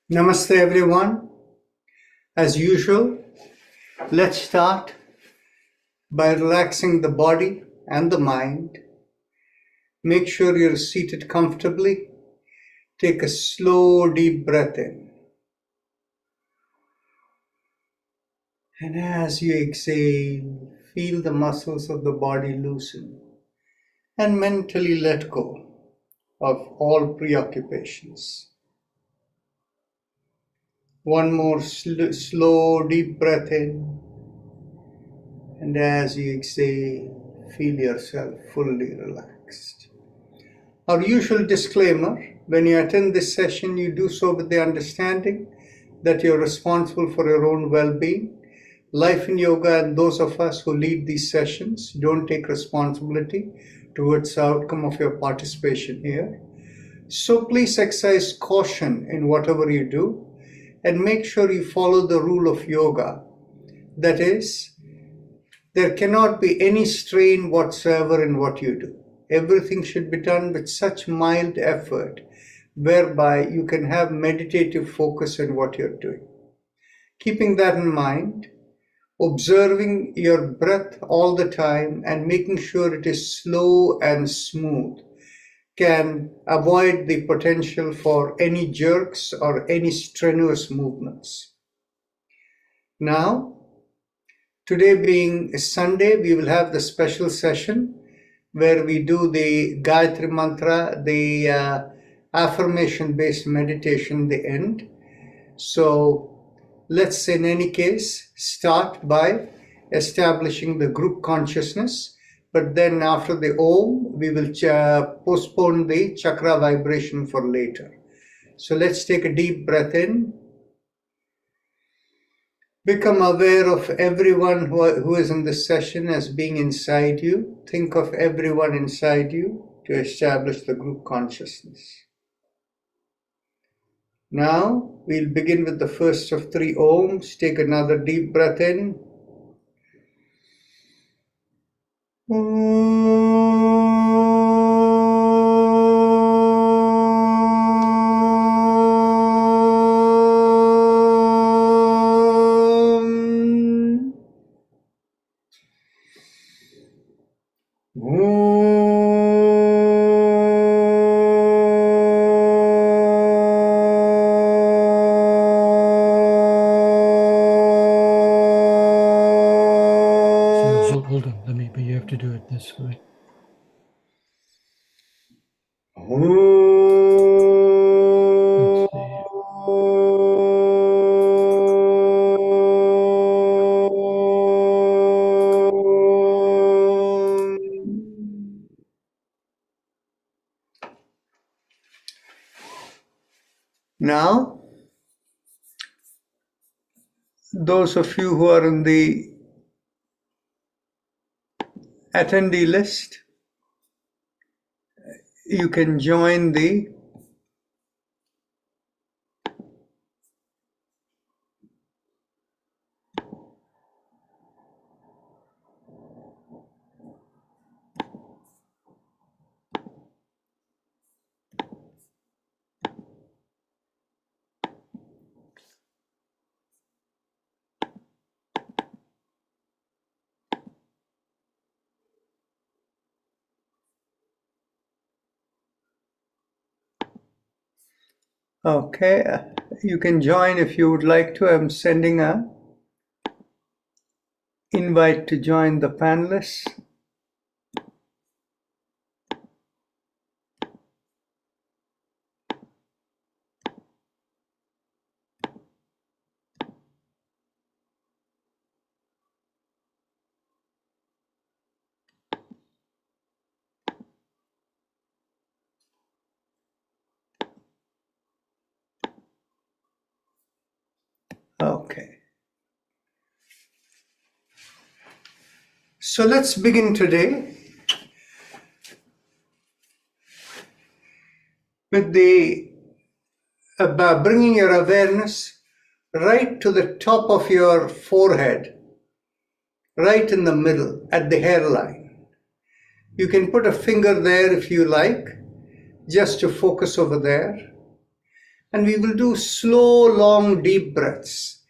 Namaste everyone. As usual, let's start by relaxing the body and the mind. Make sure you're seated comfortably. Take a slow, deep breath in. And as you exhale, feel the muscles of the body loosen and mentally let go of all preoccupations. One more slow, deep breath in. And as you exhale, feel yourself fully relaxed. Our usual disclaimer: when you attend this session, you do so with the understanding that you're responsible for your own well-being. Life in Yoga and those of us who lead these sessions don't take responsibility towards the outcome of your participation here. So please exercise caution in whatever you do and make sure you follow the rule of yoga. That is, there cannot be any strain whatsoever in what you do. Everything should be done with such mild effort whereby you can have meditative focus in what you're doing. Keeping that in mind, observing your breath all the time and making sure it is slow and smooth can avoid the potential for any jerks or any strenuous movements. Now, today being Sunday, we will have the special session where we do the Gayatri Mantra, the affirmation-based meditation at the end. So let's, in any case, start by establishing the group consciousness. But then after the Om, we will postpone the chakra vibration for later. So let's take a deep breath in. Become aware of everyone who is in this session as being inside you. Think of everyone inside you to establish the group consciousness. Now, we'll begin with the first of three Oms. Take another deep breath in. Hold on, but you have to do it this way. Let's see. Now, those of you who are in the attendee list, you can join the Okay, you can join if you would like to. I'm sending a invite to join the panelists. Okay. So let's begin today with the bringing your awareness right to the top of your forehead, right in the middle, at the hairline. You can put a finger there if you like, just to focus over there. And we will do slow, long, deep breaths.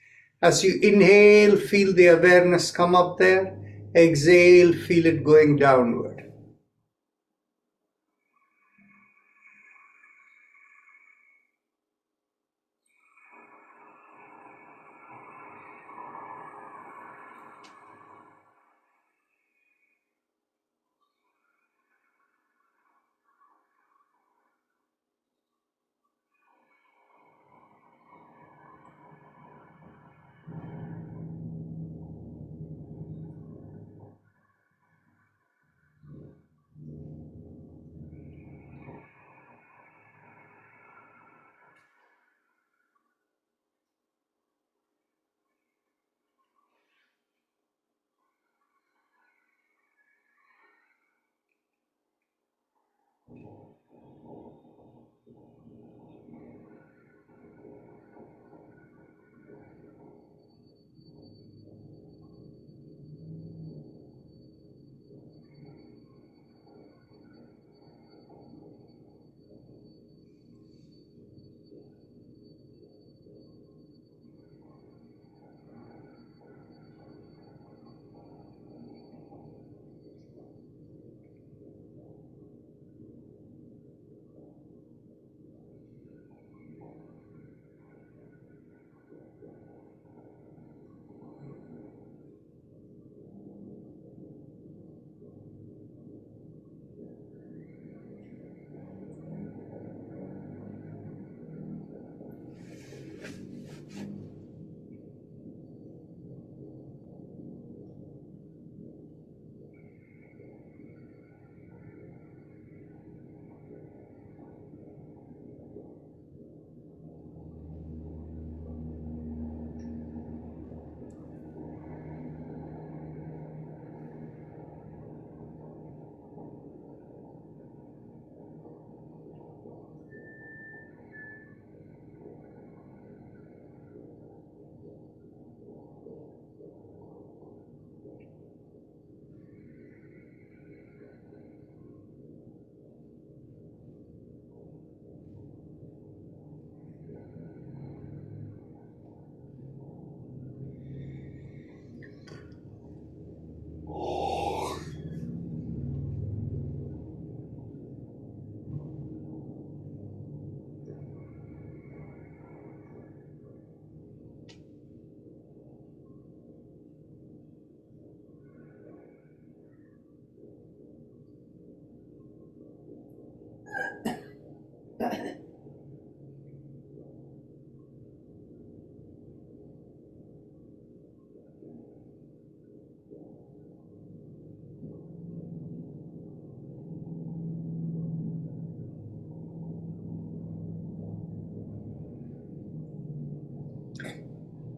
As you inhale, feel the awareness come up there. Exhale, feel it going downward.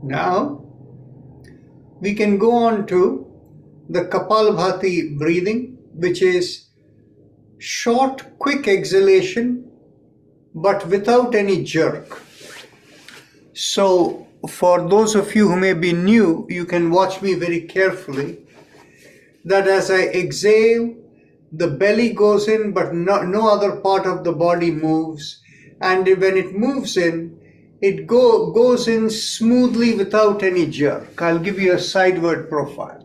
Now, we can go on to the Kapalbhati breathing, which is short, quick exhalation, but without any jerk. So, for those of you who may be new, you can watch me very carefully. That as I exhale, the belly goes in, but no other part of the body moves. And when it moves in, it goes in smoothly without any jerk. I'll give you a sideward profile.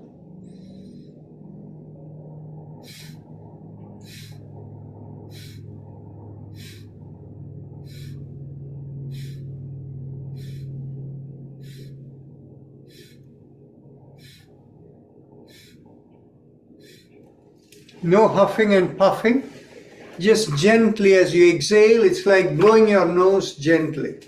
No huffing and puffing. Just gently as you exhale, it's like blowing your nose gently.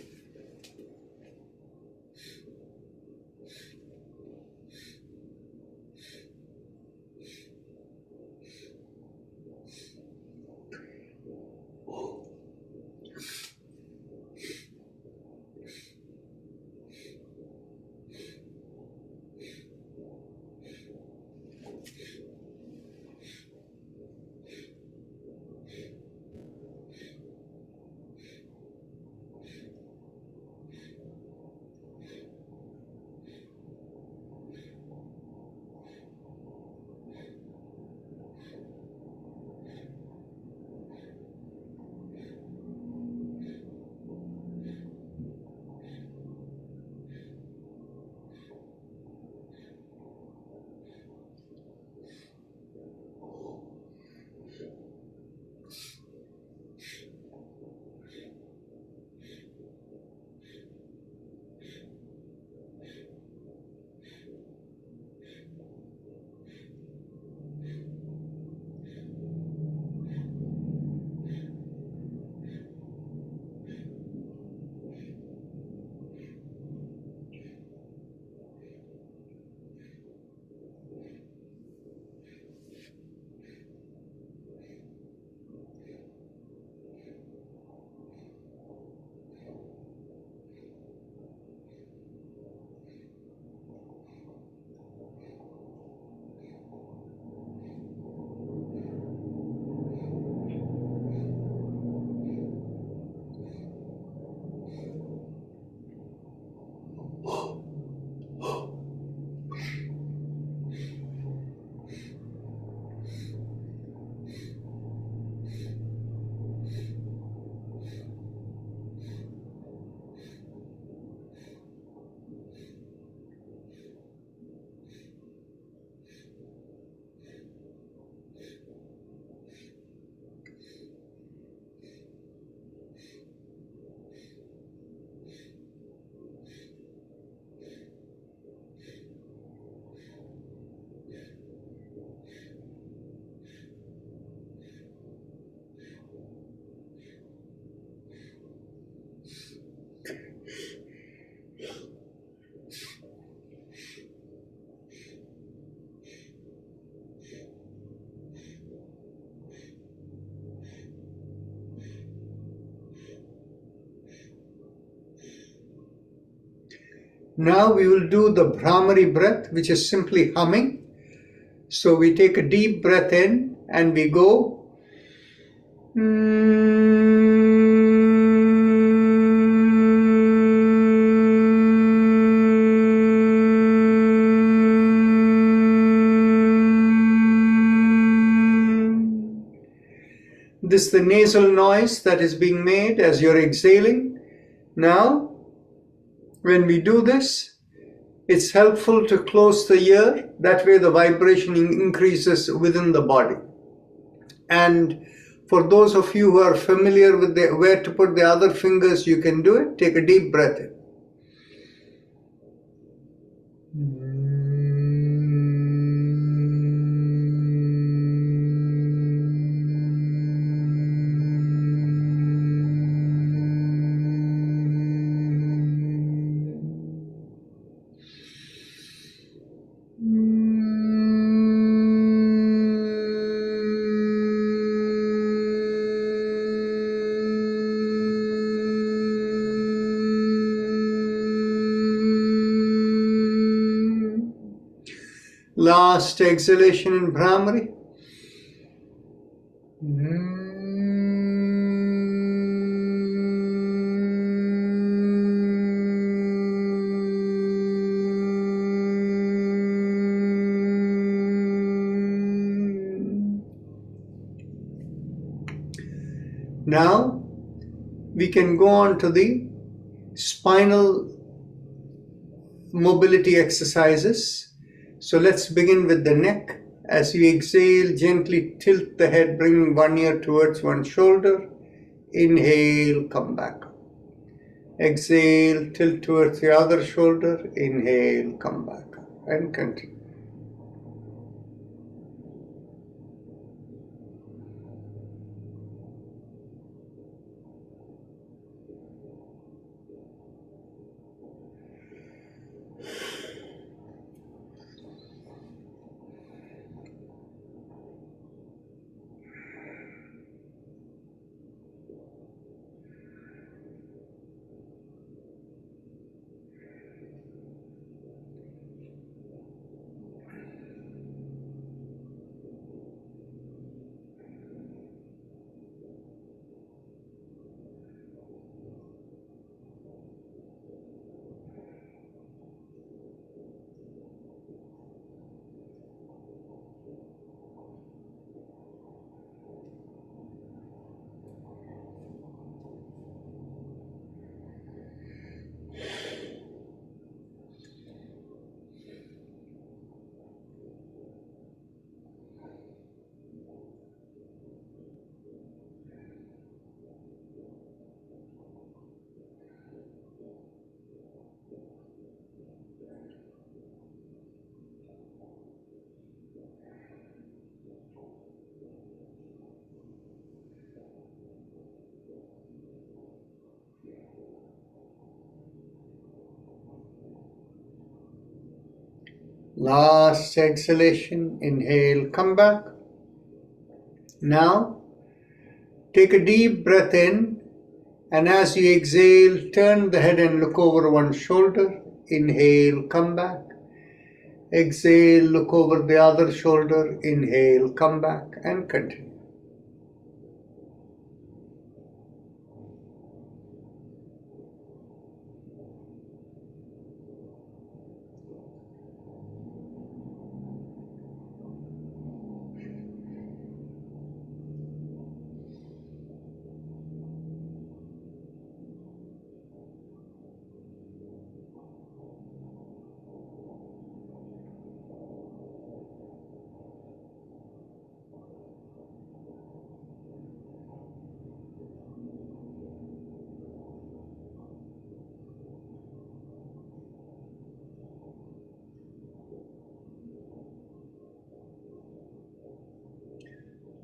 Now we will do the Bhramari breath, which is simply humming. So we take a deep breath in and we go. This is the nasal noise that is being made as you're exhaling. Now, when we do this, it's helpful to close the ear. That way the vibration increases within the body. And for those of you who are familiar with where to put the other fingers, you can do it. Take a deep breath in. Last exhalation in Bhramari. Now we can go on to the spinal mobility exercises. So let's begin with the neck. As you exhale, gently tilt the head, bringing one ear towards one shoulder. Inhale, come back up. Exhale, tilt towards the other shoulder. Inhale, come back up. And continue. Last exhalation, inhale, come back. Now, take a deep breath in, and as you exhale, turn the head and look over one shoulder. Inhale, come back. Exhale, look over the other shoulder. Inhale, come back, and continue.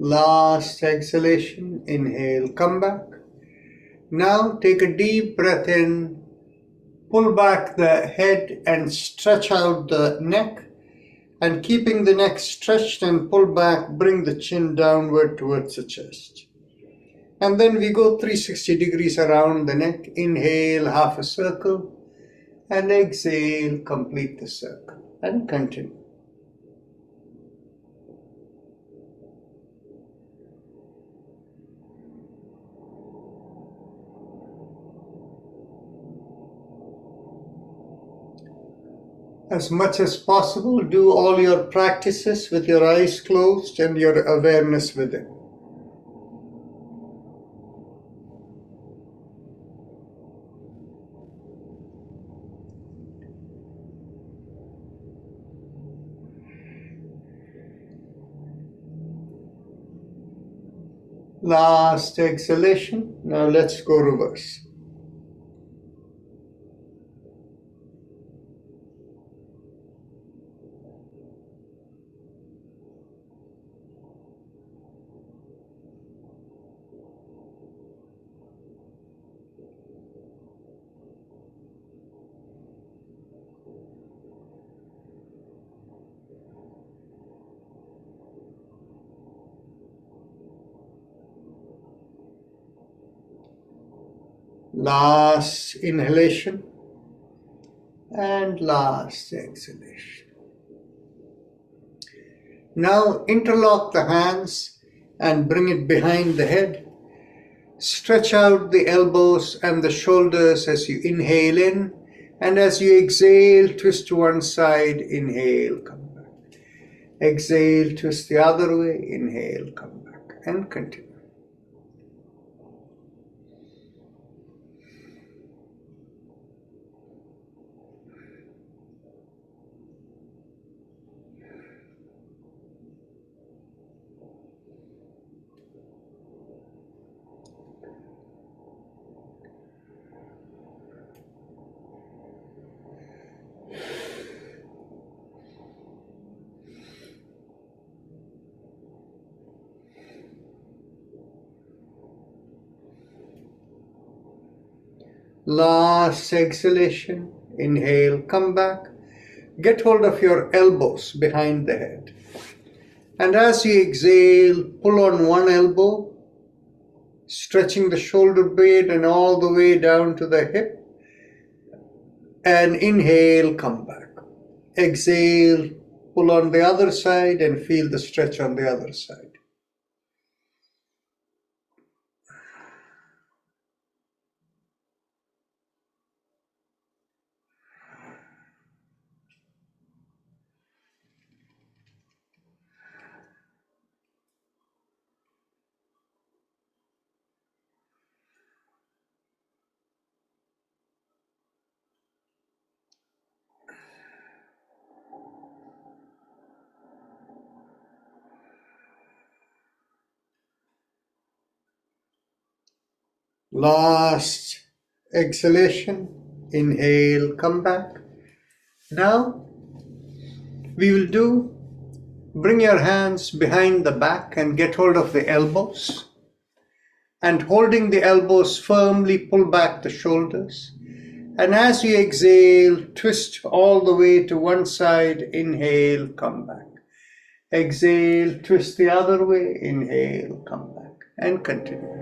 Last exhalation, inhale, come back. Now take a deep breath in, pull back the head and stretch out the neck, and keeping the neck stretched and pulled back, bring the chin downward towards the chest. And then we go 360 degrees around the neck. Inhale, half a circle, And exhale, complete the circle and continue. As much as possible, do all your practices with your eyes closed and your awareness within. Last exhalation. Now let's go reverse. Last inhalation and last exhalation. Now interlock the hands and bring it behind the head. Stretch out the elbows and the shoulders as you inhale in, and as you exhale, twist to one side, inhale, come back. Exhale, twist the other way, inhale, come back, and continue. Last exhalation, inhale, come back. Get hold of your elbows behind the head. And as you exhale, pull on one elbow, stretching the shoulder blade and all the way down to the hip. And inhale, come back. Exhale, pull on the other side and feel the stretch on the other side. Last exhalation, inhale, come back. Now we will bring your hands behind the back and get hold of the elbows. And holding the elbows firmly, pull back the shoulders. And as you exhale, twist all the way to one side, inhale, come back. Exhale, twist the other way, inhale, come back, and continue.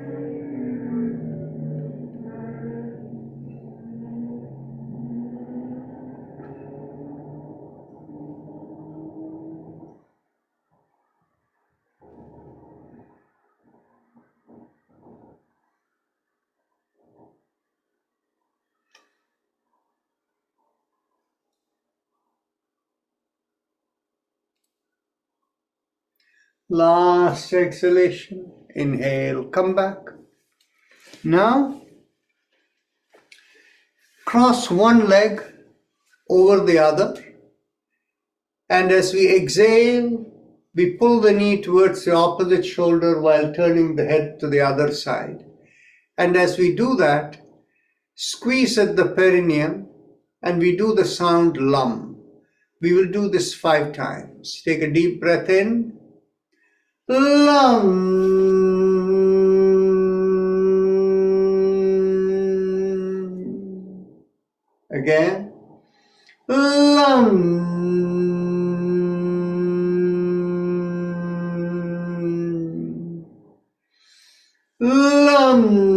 Last exhalation, inhale, come back. Now, cross one leg over the other, and as we exhale, we pull the knee towards the opposite shoulder while turning the head to the other side. And as we do that, squeeze at the perineum, and we do the sound lum. We will do this 5 times. Take a deep breath in. Lum. Again. Lum. Lum.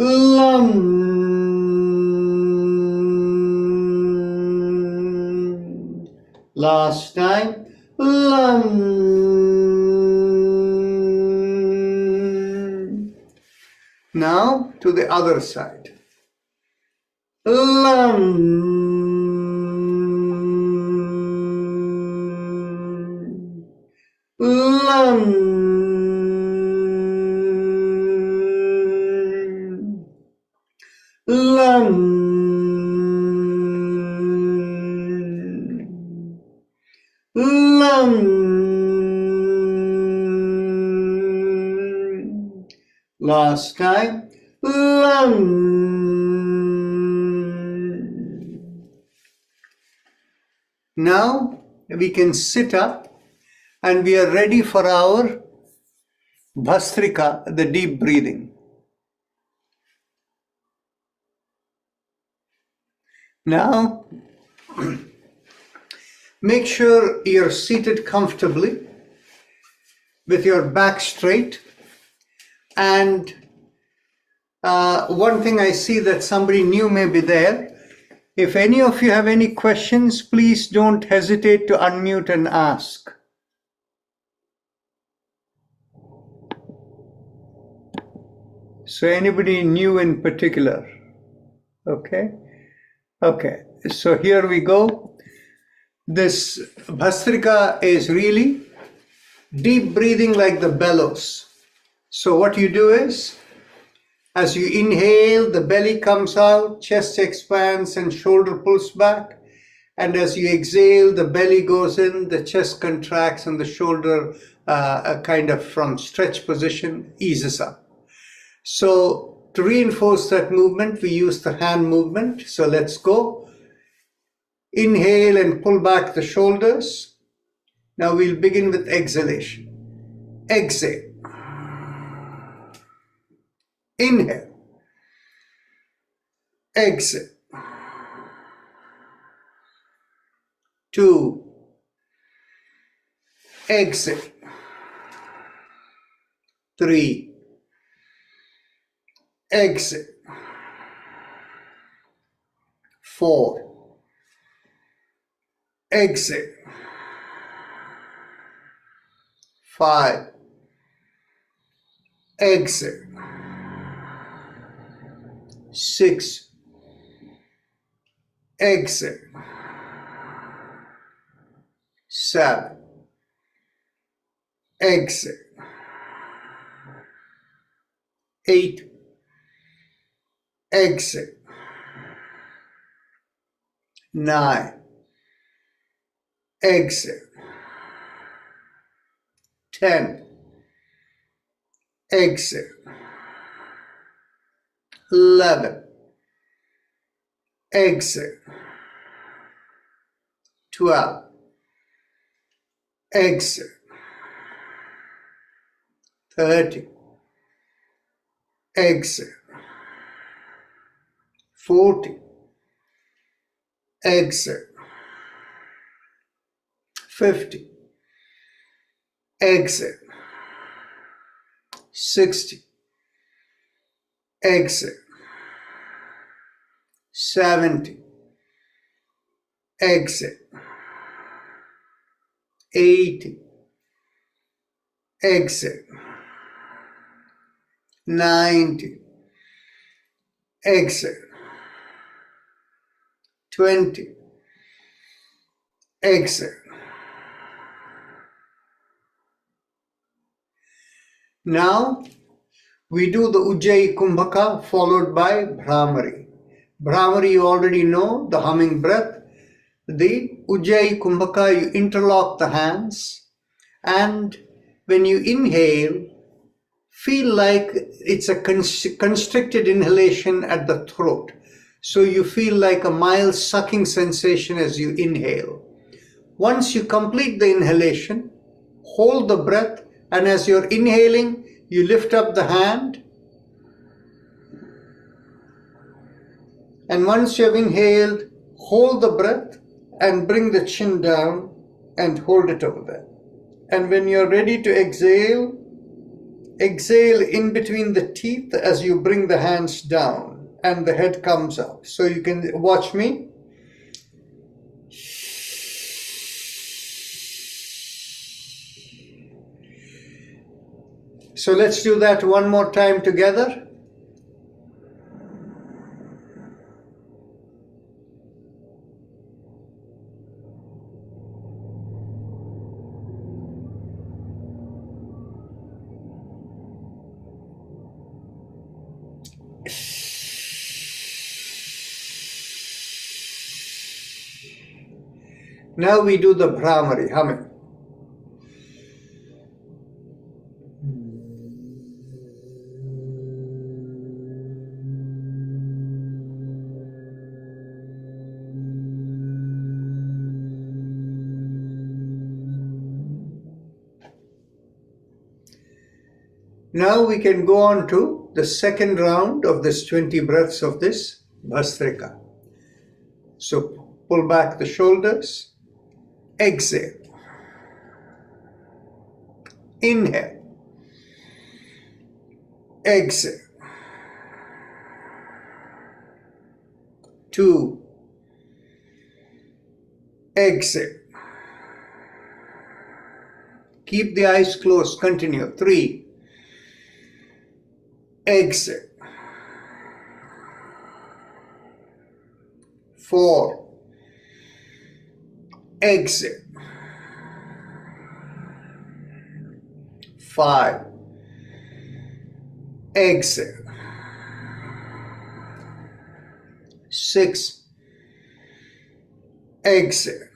Lam. Last time. Lam. Now to the other side. Lam. Lam. Lam. Lam. Last time. Lam. Now we can sit up and we are ready for our Bhastrika, the deep breathing. Now, make sure you're seated comfortably with your back straight. And one thing I see that somebody new may be there. If any of you have any questions, please don't hesitate to unmute and ask. So anybody new in particular? Okay. Okay, so here we go. This Bhastrika is really deep breathing like the bellows. So what you do is, as you inhale, the belly comes out, chest expands and shoulder pulls back. And as you exhale, the belly goes in, the chest contracts and the shoulder kind of from stretch position eases up. So to reinforce that movement, we use the hand movement. So let's go. Inhale and pull back the shoulders. Now we'll begin with exhalation. Exhale. Inhale. Exhale. 2. Exhale. 3. Exhale. 4. Exhale. 5. Exhale. 6. Exhale. 7. Exhale. 8. Exhale. 9. Exhale. 10. Exhale. 11. Exhale. 12. Exhale. 13. Exhale. 14. Exhale. 50. Exhale. 60. Exhale. 70. Exhale. 80. Exhale. 90. Exhale. 20. Exhale. Now we do the Ujjayi Kumbhaka followed by Bhramari. Bhramari you already know, the humming breath. The Ujjayi Kumbhaka, you interlock the hands, and when you inhale, feel like it's a constricted inhalation at the throat. So you feel like a mild sucking sensation as you inhale. Once you complete the inhalation, hold the breath, and as you're inhaling, you lift up the hand. And once you have inhaled, hold the breath and bring the chin down and hold it over there. And when you're ready to exhale, Exhale in between the teeth as you bring the hands down and the head comes up. So you can watch me. So let's do that one more time together. Now we do the Bhramari, humming. Now we can go on to the second round of this 20 breaths of this Bhastrika. So pull back the shoulders, exhale, inhale, exhale, 2, exhale, keep the eyes closed, continue, 3, exhale, 4, exhale, 5, exhale, 6, exhale,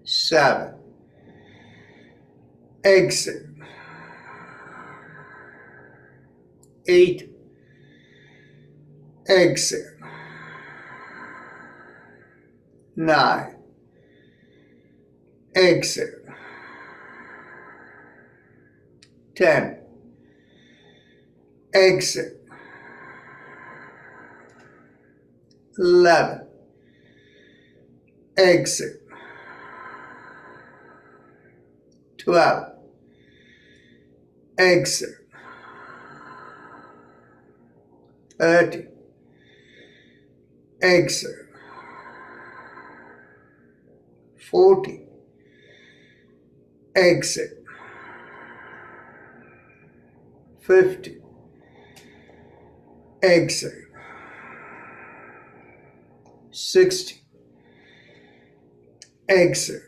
7, exhale, 8, exhale, 9, exhale, 10, exhale, 11, exhale, 12, exhale, 30, exhale, 40, exhale, 50, exhale, 60, exhale,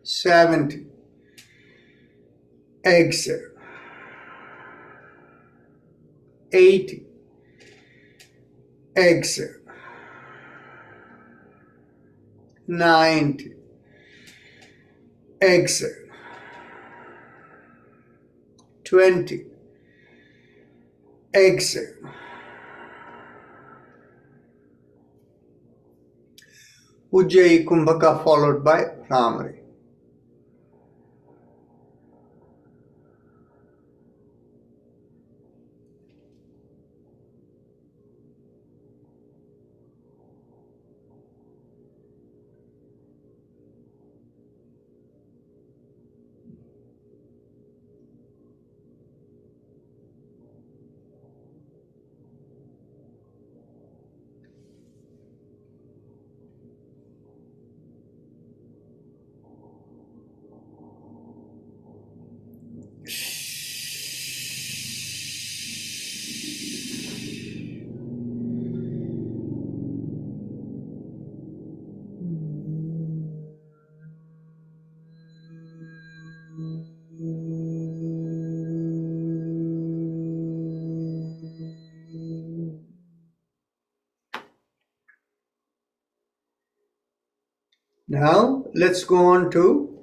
70, exhale, 80, exhale, 90, exhale, 20, exhale. Ujjayi Kumbhaka followed by Bhramari. Now let's go on to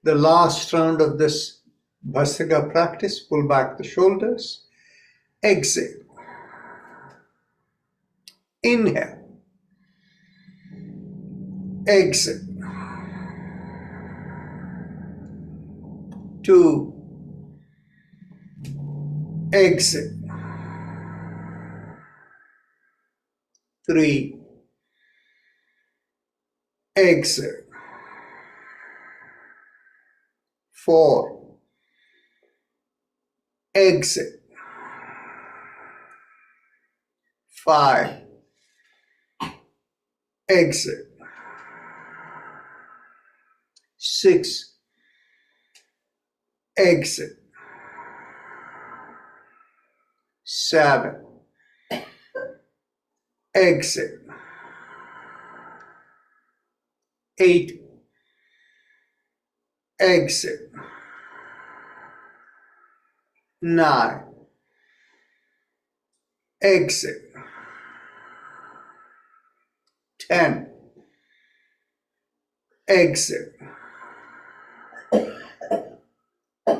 the last round of this Bhastrika practice. Pull back the shoulders, exhale, inhale, exhale, 2, exhale, 3, exhale, 4. Exit. 5. Exit. 6. Exit. 7. Exit. 8. Exit. 9. Exit. 10. Exit.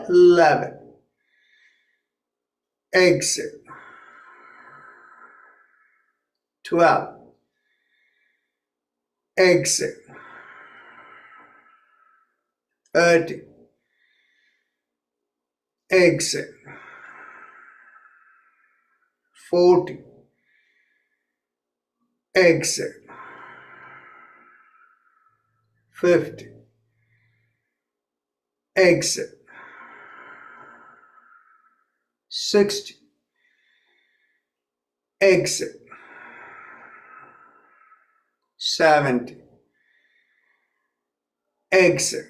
11. Exit. 12. Exit. 13. Exit. 14. Exit. 15. Exit. 16. Exit. 17. Exit.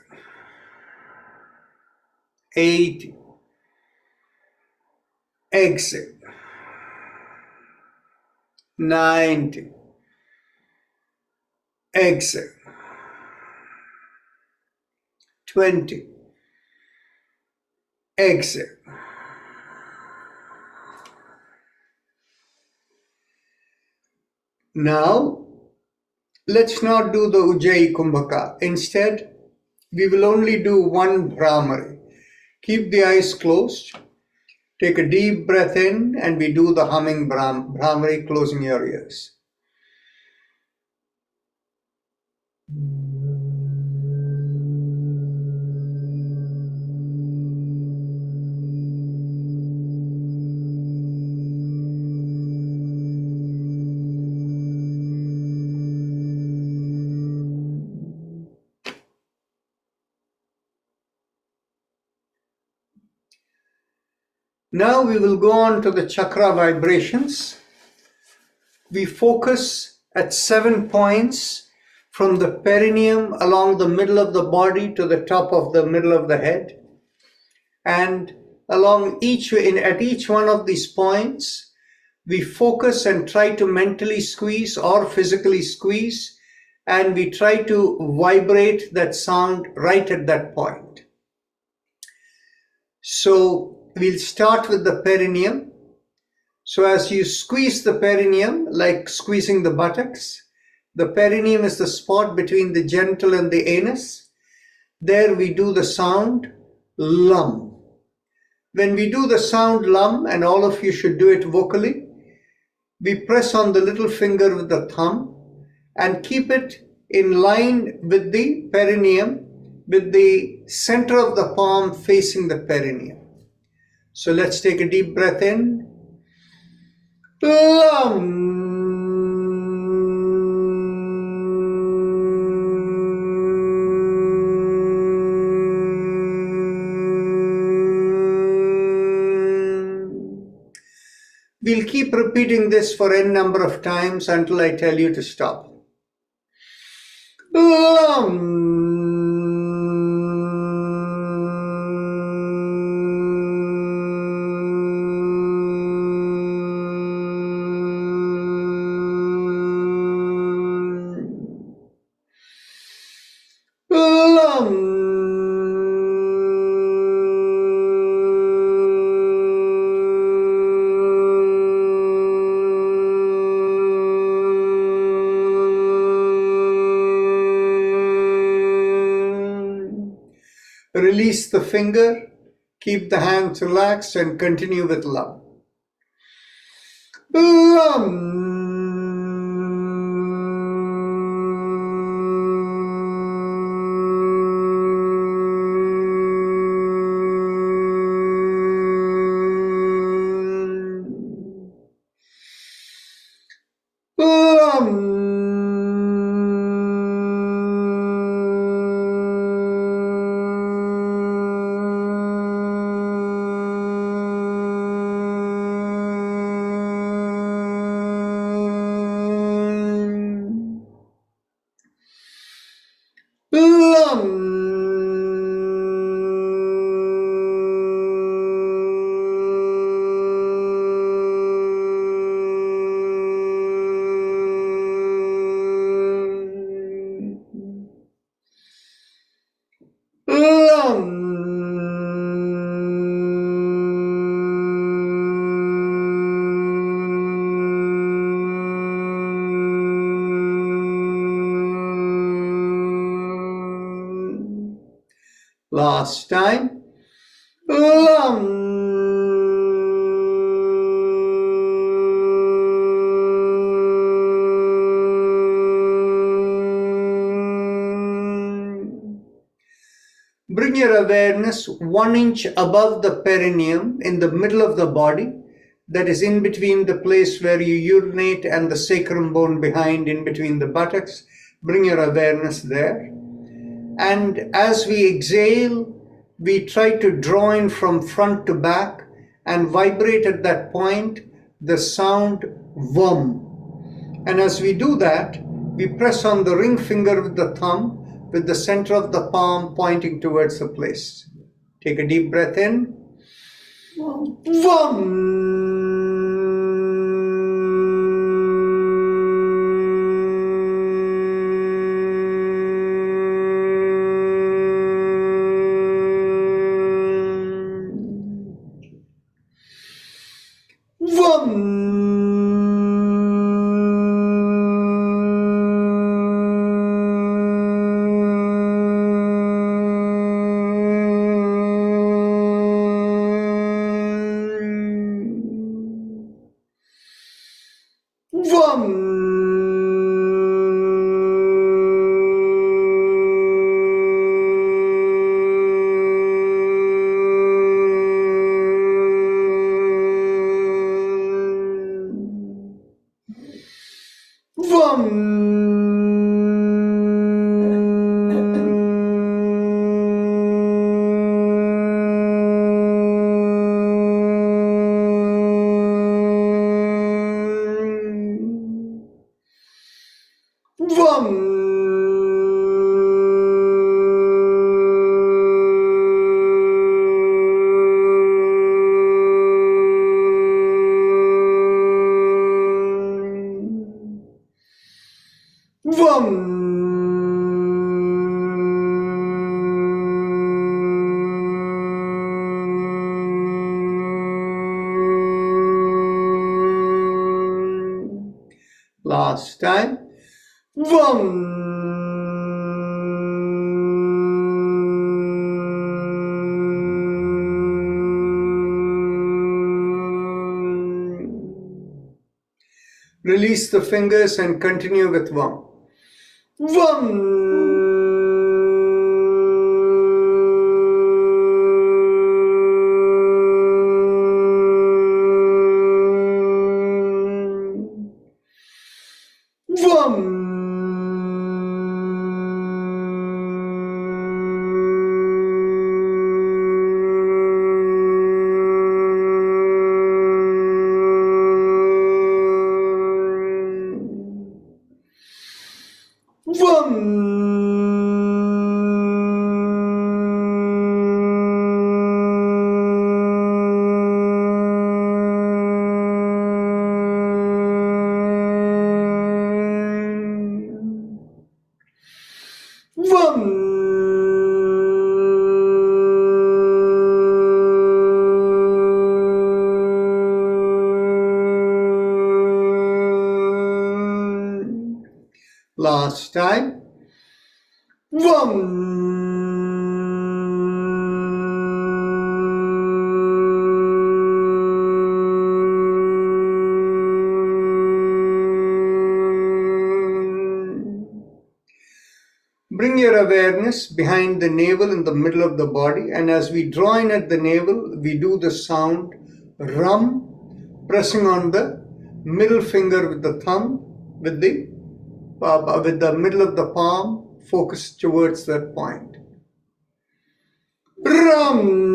18. Exit. 19. Exit. 20. Exit. Now, let's not do the Ujjayi Kumbhaka. Instead, we will only do one Bhramari. Keep the eyes closed. Take a deep breath in and we do the humming Bhramari, closing your ears. Now we will go on to the chakra vibrations. We focus at 7 points from the perineum along the middle of the body to the top of the middle of the head. And along at each one of these points, we focus and try to mentally squeeze or physically squeeze, and we try to vibrate that sound right at that point. So we'll start with the perineum. So as you squeeze the perineum, like squeezing the buttocks, the perineum is the spot between the genital and the anus. There we do the sound lum. When we do the sound lum, and all of you should do it vocally, we press on the little finger with the thumb and keep it in line with the perineum, with the center of the palm facing the perineum. So let's take a deep breath in. We'll keep repeating this for n number of times until I tell you to stop. Release the finger, keep the hands relaxed, and continue with lum. Last time. Lam. Bring your awareness 1 inch above the perineum in the middle of the body, that is in between the place where you urinate and the sacrum bone behind, in between the buttocks. Bring your awareness there. And as we exhale, we try to draw in from front to back and vibrate at that point the sound VUM. And as we do that, we press on the ring finger with the thumb, with the center of the palm pointing towards the place. Take a deep breath in. Last time. Release the fingers and continue with VUM. Last time. Bring your awareness behind the navel in the middle of the body, and as we draw in at the navel, we do the sound RUM, pressing on the middle finger with the thumb, with the middle of the palm focused towards that point. RUM.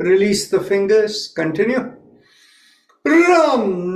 Release the fingers. Continue. Ram.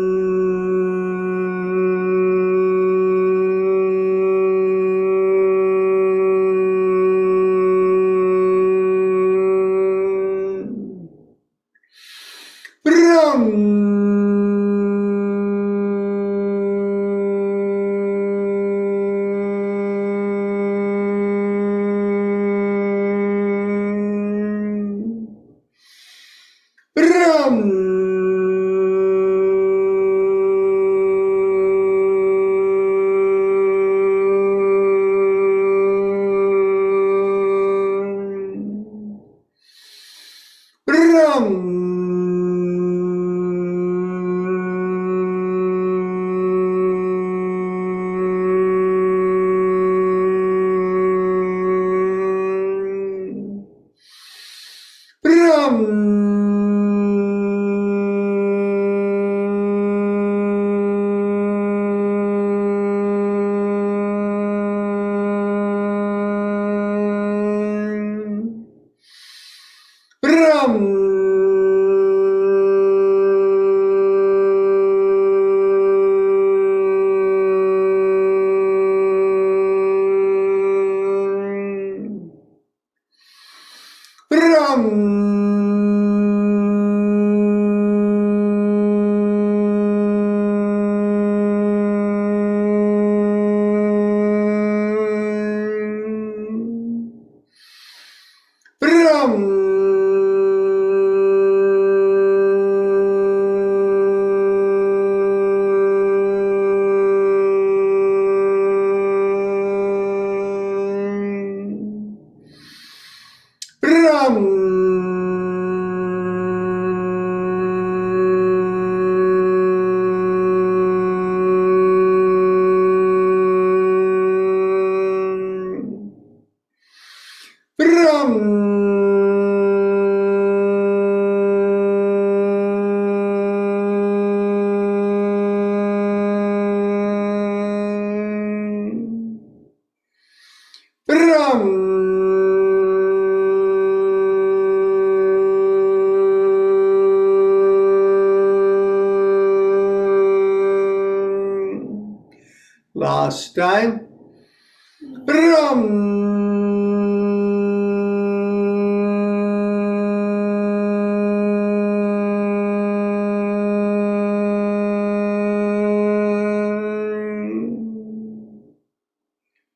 Last time.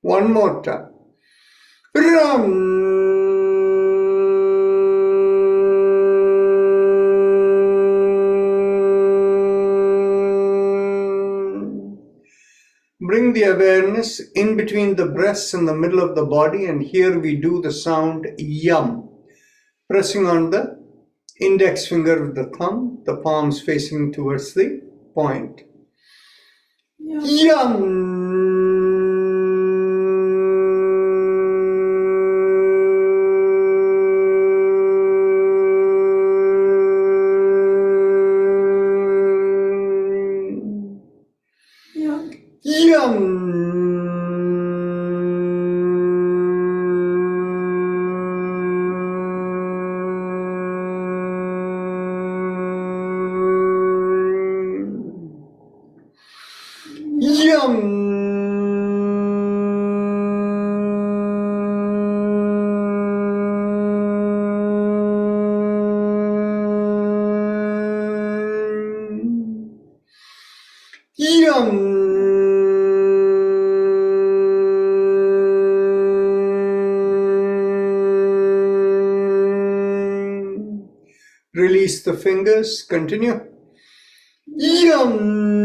One more time. Bring the awareness in between the breasts and the middle of the body, and here we do the sound yum, pressing on the index finger with the thumb, the palms facing towards the point. Yum. Yum. Yum. Yum. Release the fingers. Continue. Yum.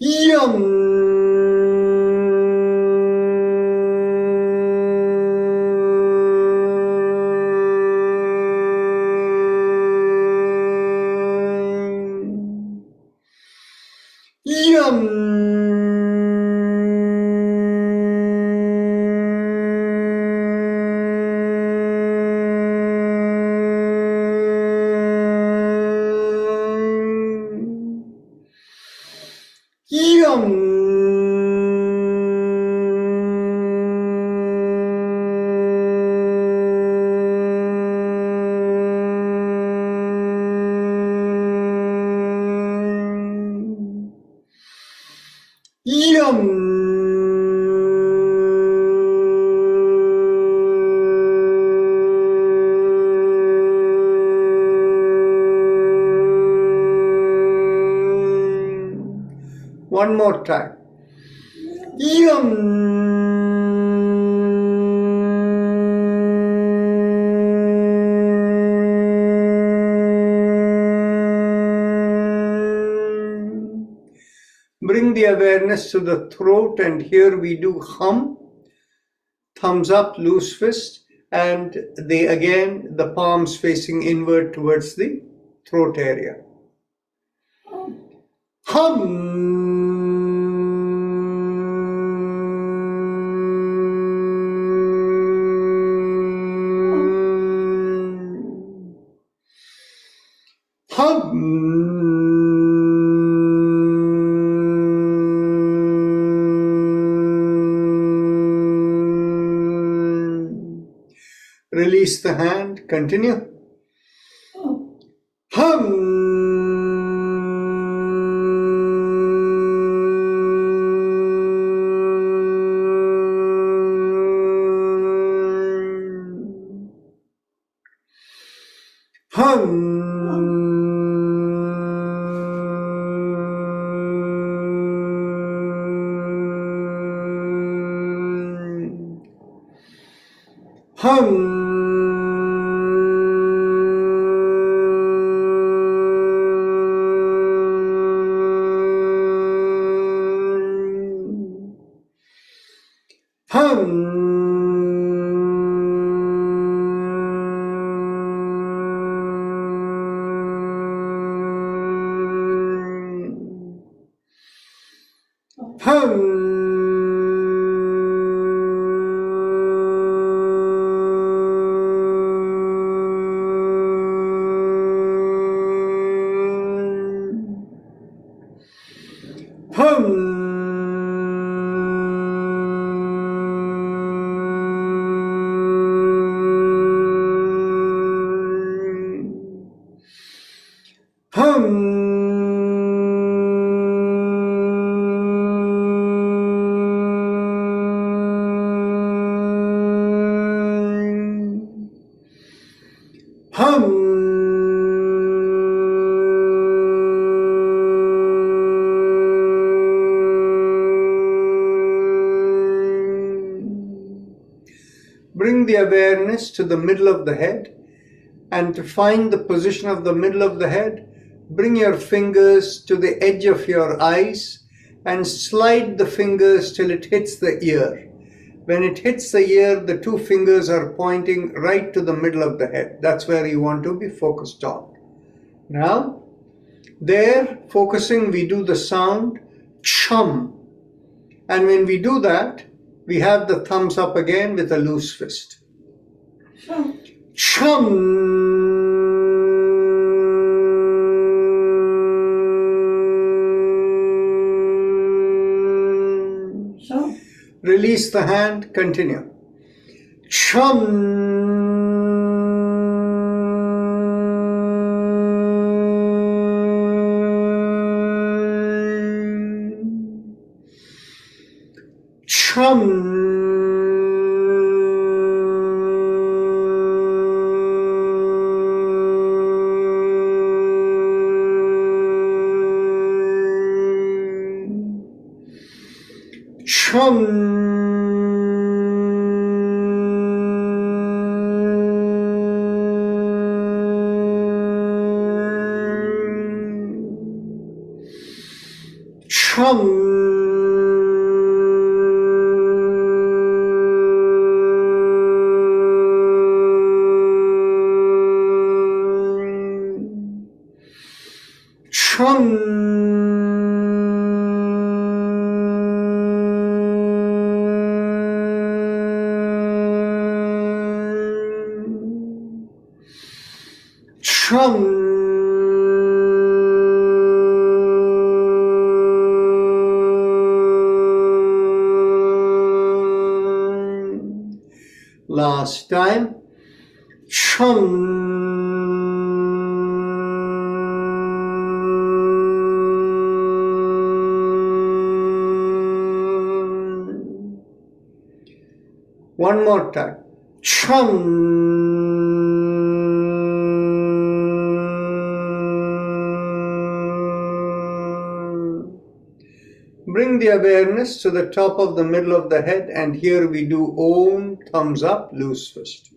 Yum. Yum. Yum. Yum. One more time. Yum. Bring the awareness to the throat, and here we do hum, thumbs up, loose fist, and the palms facing inward towards the throat area. Hum. Release the hand. Continue. Hum. Bring the awareness to the middle of the head, and to find the position of the middle of the head, bring your fingers to the edge of your eyes and slide the fingers till it hits the ear. When it hits the ear, the two fingers are pointing right to the middle of the head. That's where you want to be focused on. Now, there, focusing, we do the sound chum. And when we do that, we have the thumbs up again with a loose fist. Chum. Release the hand, continue. Last time. One more time. Bring the awareness to the top of the middle of the head, and here we do Om, thumbs up, loose fist.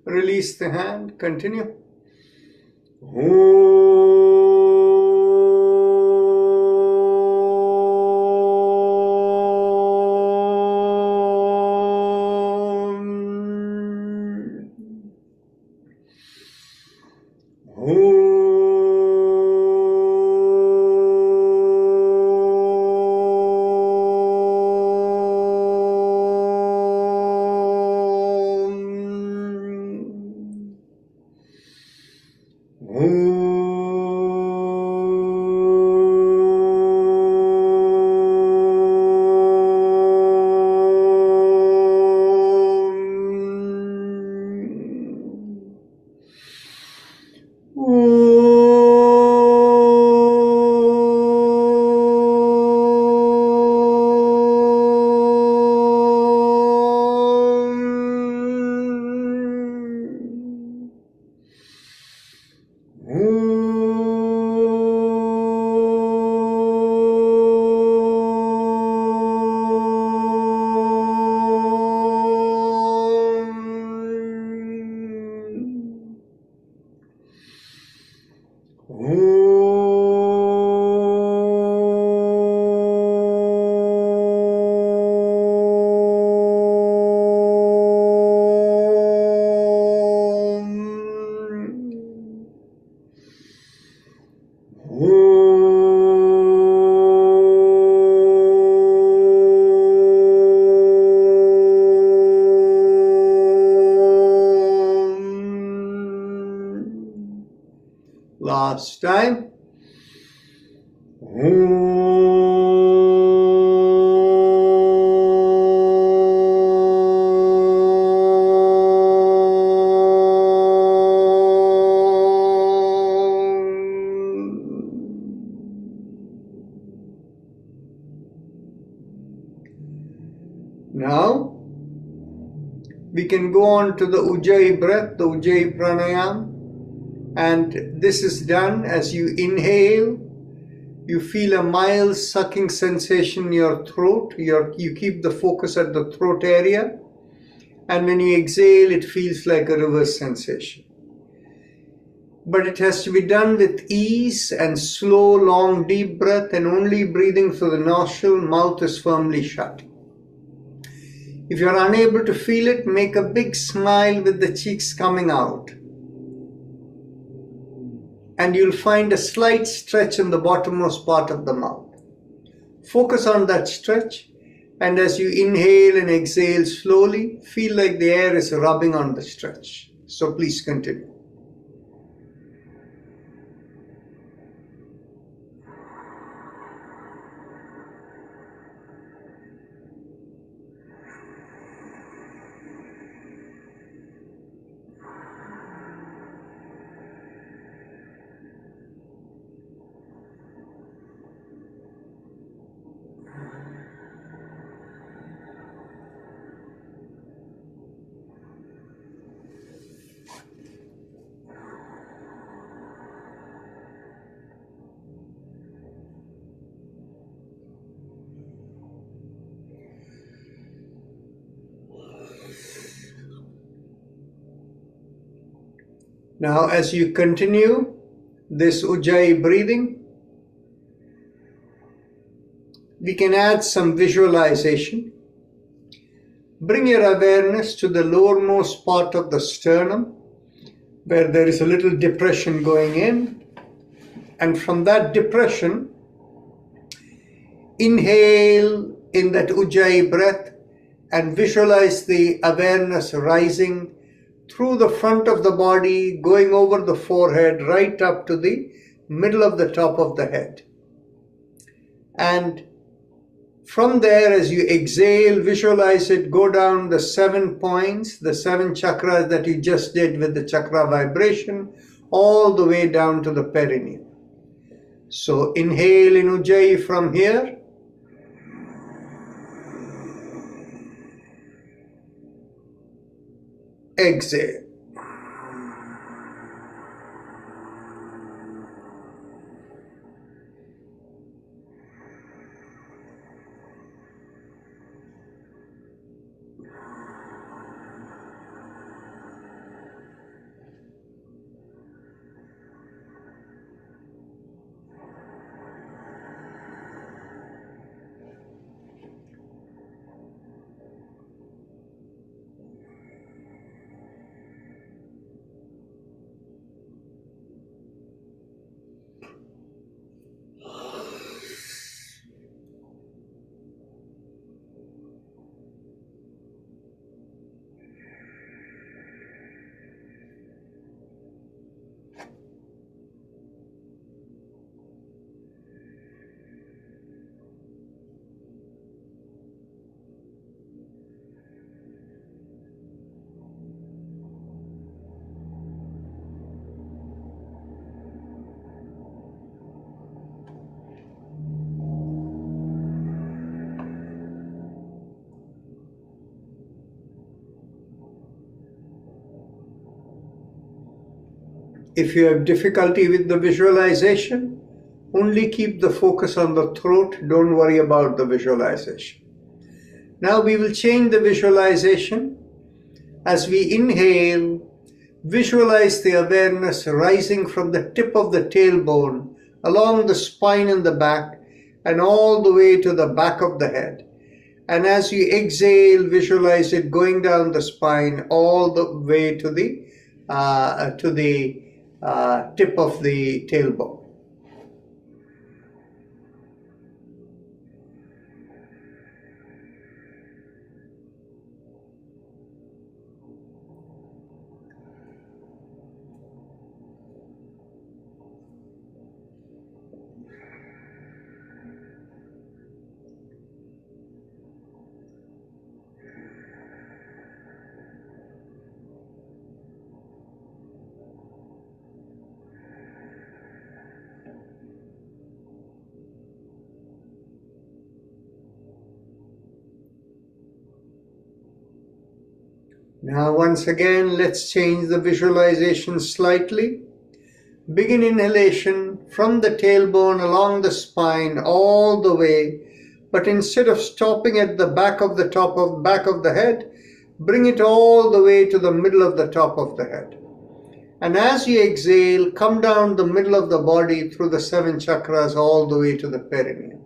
Release the hand, continue. Om. Last time. Now we can go on to the Ujjayi breath, the Ujjayi pranayam, and this is done as you inhale. You feel a mild sucking sensation in your throat. You keep the focus at the throat area, and when you exhale, it feels like a reverse sensation. But it has to be done with ease and slow, long, deep breath, and only breathing through the nostril. Mouth is firmly shut. If you are unable to feel it, make a big smile with the cheeks coming out. And you'll find a slight stretch in the bottommost part of the mouth. Focus on that stretch, and as you inhale and exhale slowly, feel like the air is rubbing on the stretch. So please continue. Now, as you continue this Ujjayi breathing, we can add some visualization. Bring your awareness to the lowermost part of the sternum, where there is a little depression going in. And from that depression, inhale in that Ujjayi breath and visualize the awareness rising through the front of the body, going over the forehead, right up to the middle of the top of the head. And from there, as you exhale, visualize it go down the 7 points, the 7 chakras that you just did with the chakra vibration, all the way down to the perineum. So inhale in Ujjayi from here. Exhale. If you have difficulty with the visualization, only keep the focus on the throat. Don't worry about the visualization. Now we will change the visualization. As we inhale, visualize the awareness rising from the tip of the tailbone, along the spine in the back, and all the way to the back of the head. And as you exhale, visualize it going down the spine all the way to the tip of the tailbone. Now once again, let's change the visualization slightly. Begin inhalation from the tailbone along the spine all the way, but instead of stopping at the back of the head, bring it all the way to the middle of the top of the head. And as you exhale, come down the middle of the body through the 7 chakras all the way to the perineum.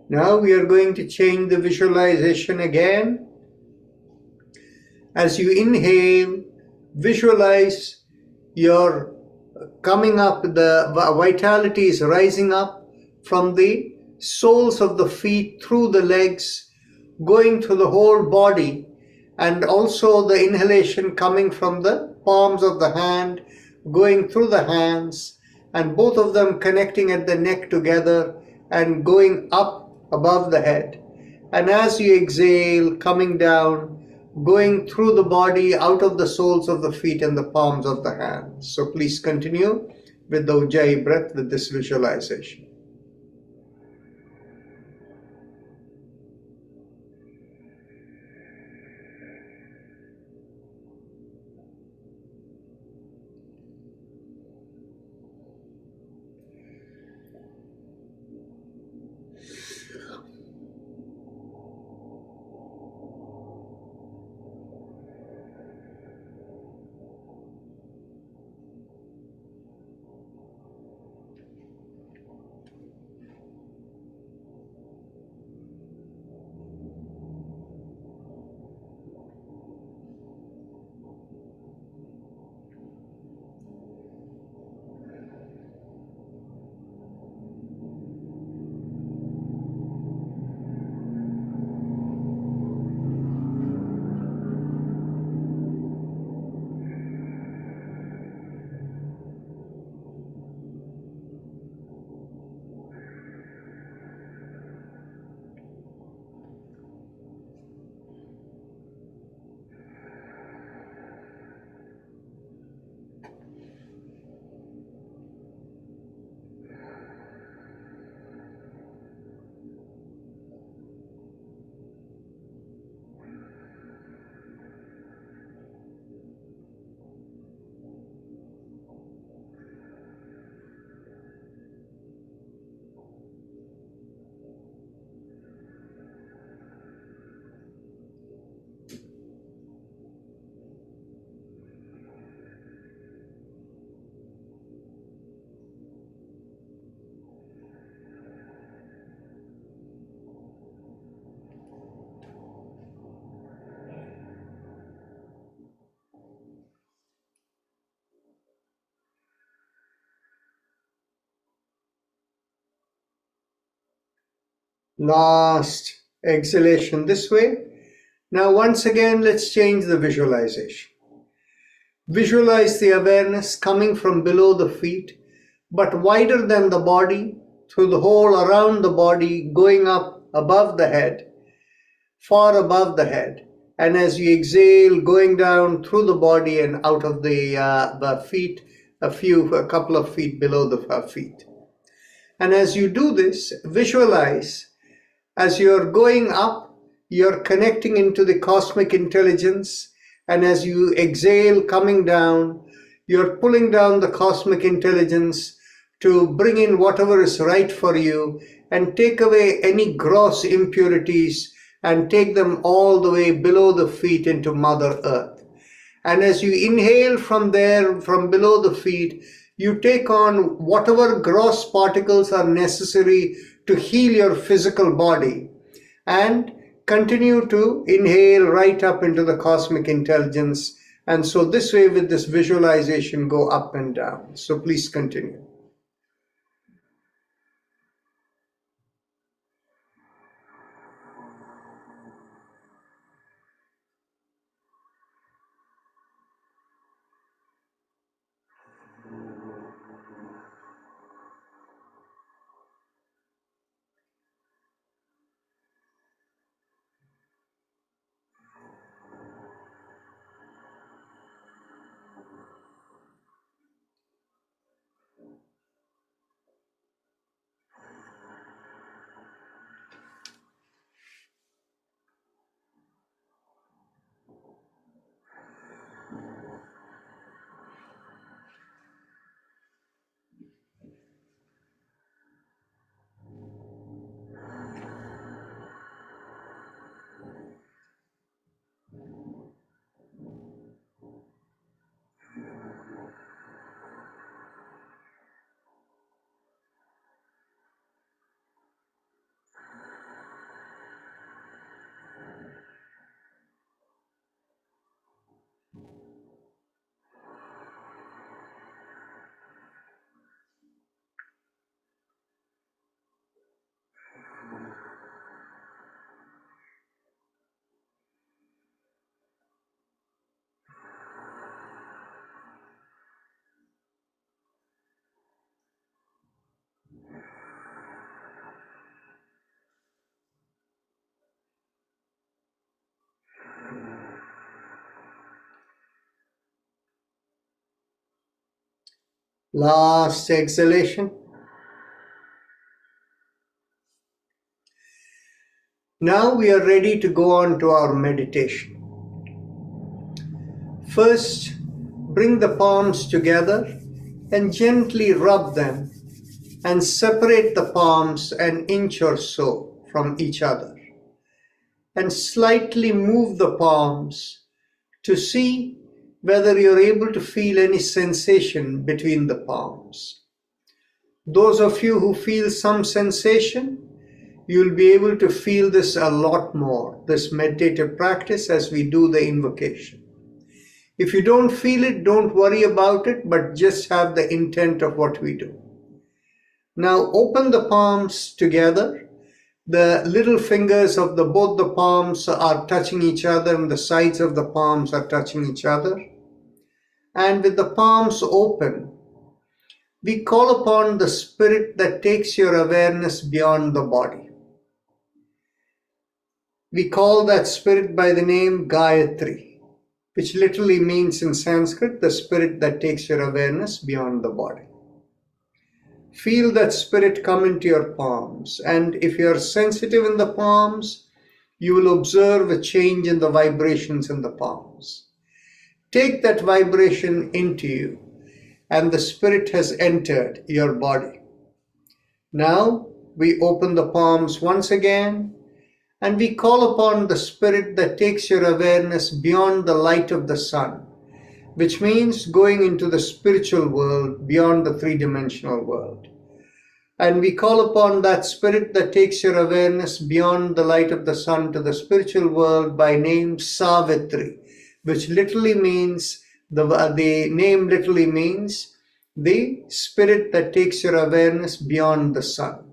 Now we are going to change the visualization again. As you inhale, visualize your coming up, the vitality is rising up from the soles of the feet through the legs, going through the whole body, and also the inhalation coming from the palms of the hand, going through the hands, and both of them connecting at the neck together and going up above the head. And as you exhale, coming down, going through the body, out of the soles of the feet and the palms of the hands. So please continue with the Ujjayi breath with this visualization. Last exhalation this way. Now once again, let's change the visualization. Visualize the awareness coming from below the feet, but wider than the body, through the whole around the body, going up above the head, far above the head. And as you exhale, going down through the body and out of the feet, a couple of feet below the feet. And as you do this, visualize as you're going up, you're connecting into the cosmic intelligence. And as you exhale, coming down, you're pulling down the cosmic intelligence to bring in whatever is right for you and take away any gross impurities and take them all the way below the feet into Mother Earth. And as you inhale from there, from below the feet, you take on whatever gross particles are necessary to heal your physical body, and continue to inhale right up into the cosmic intelligence. And so this way, with this visualization, go up and down. So please continue. Last exhalation. Now we are ready to go on to our meditation. First, bring the palms together and gently rub them and separate the palms an inch or so from each other. And slightly move the palms to see whether you're able to feel any sensation between the palms. Those of you who feel some sensation, you'll be able to feel this a lot more, this meditative practice, as we do the invocation. If you don't feel it, don't worry about it, but just have the intent of what we do. Now open the palms together. The little fingers of both the palms are touching each other, and the sides of the palms are touching each other. And with the palms open, we call upon the spirit that takes your awareness beyond the body. We call that spirit by the name Gayatri, which literally means in Sanskrit, the spirit that takes your awareness beyond the body. Feel that spirit come into your palms, and if you are sensitive in the palms, you will observe a change in the vibrations in the palms. Take that vibration into you, and the spirit has entered your body. Now we open the palms once again, and we call upon the spirit that takes your awareness beyond the light of the sun, which means going into the spiritual world beyond the three-dimensional world. And we call upon that spirit that takes your awareness beyond the light of the sun to the spiritual world by name Savitri, which literally means, the name literally means the spirit that takes your awareness beyond the sun.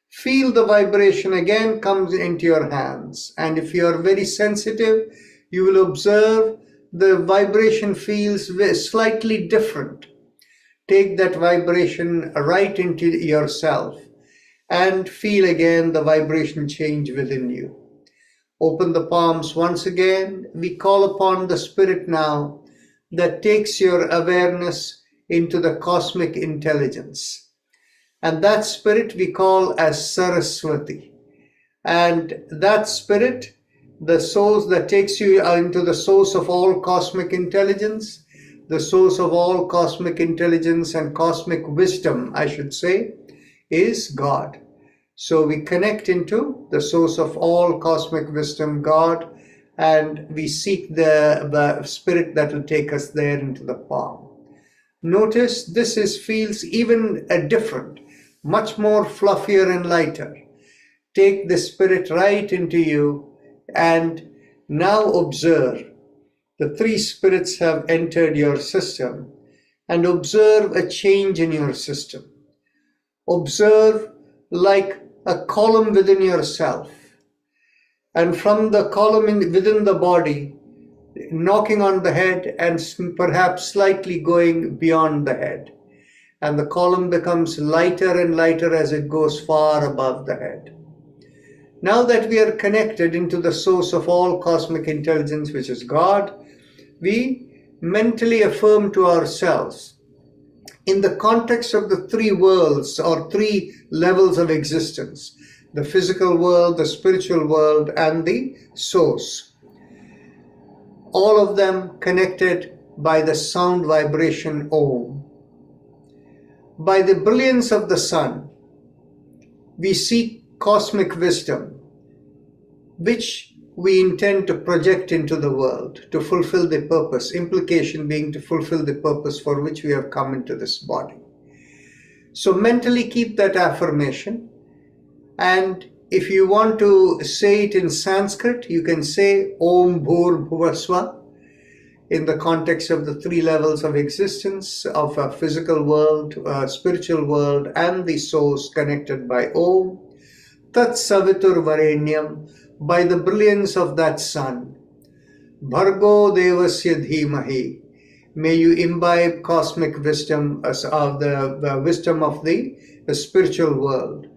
Feel the vibration again comes into your hands, and if you are very sensitive, you will observe the vibration feels slightly different. Take that vibration right into yourself and feel again the vibration change within you. Open the palms once again. We call upon the spirit now that takes your awareness into the cosmic intelligence. And that spirit we call as Saraswati. And that spirit, the source that takes you into the source of all cosmic intelligence, the source of all cosmic intelligence and cosmic wisdom, I should say, is God. So we connect into the source of all cosmic wisdom, God, and we seek the spirit that will take us there into the palm. Notice this feels even different. much more fluffier and lighter. Take the spirit right into you and now observe. The three spirits have entered your system and observe a change in your system. Observe like a column within yourself, and from the column within the body, knocking on the head and perhaps slightly going beyond the head. And the column becomes lighter and lighter as it goes far above the head. Now that we are connected into the source of all cosmic intelligence, which is God, we mentally affirm to ourselves, in the context of the three worlds or three levels of existence, the physical world, the spiritual world, and the source, all of them connected by the sound vibration Om. By the brilliance of the sun, we seek cosmic wisdom, which we intend to project into the world to fulfill the purpose, implication being to fulfill the purpose for which we have come into this body. So mentally keep that affirmation, and if you want to say it in Sanskrit, you can say Om Bhur Bhuvaswa in the context of the three levels of existence of a physical world, a spiritual world, and the source connected by Om. Tat Savitur Varenyam, by the brilliance of that sun. Bhargo Devasya Dhimahi, may you imbibe cosmic wisdom as of the wisdom of the spiritual world.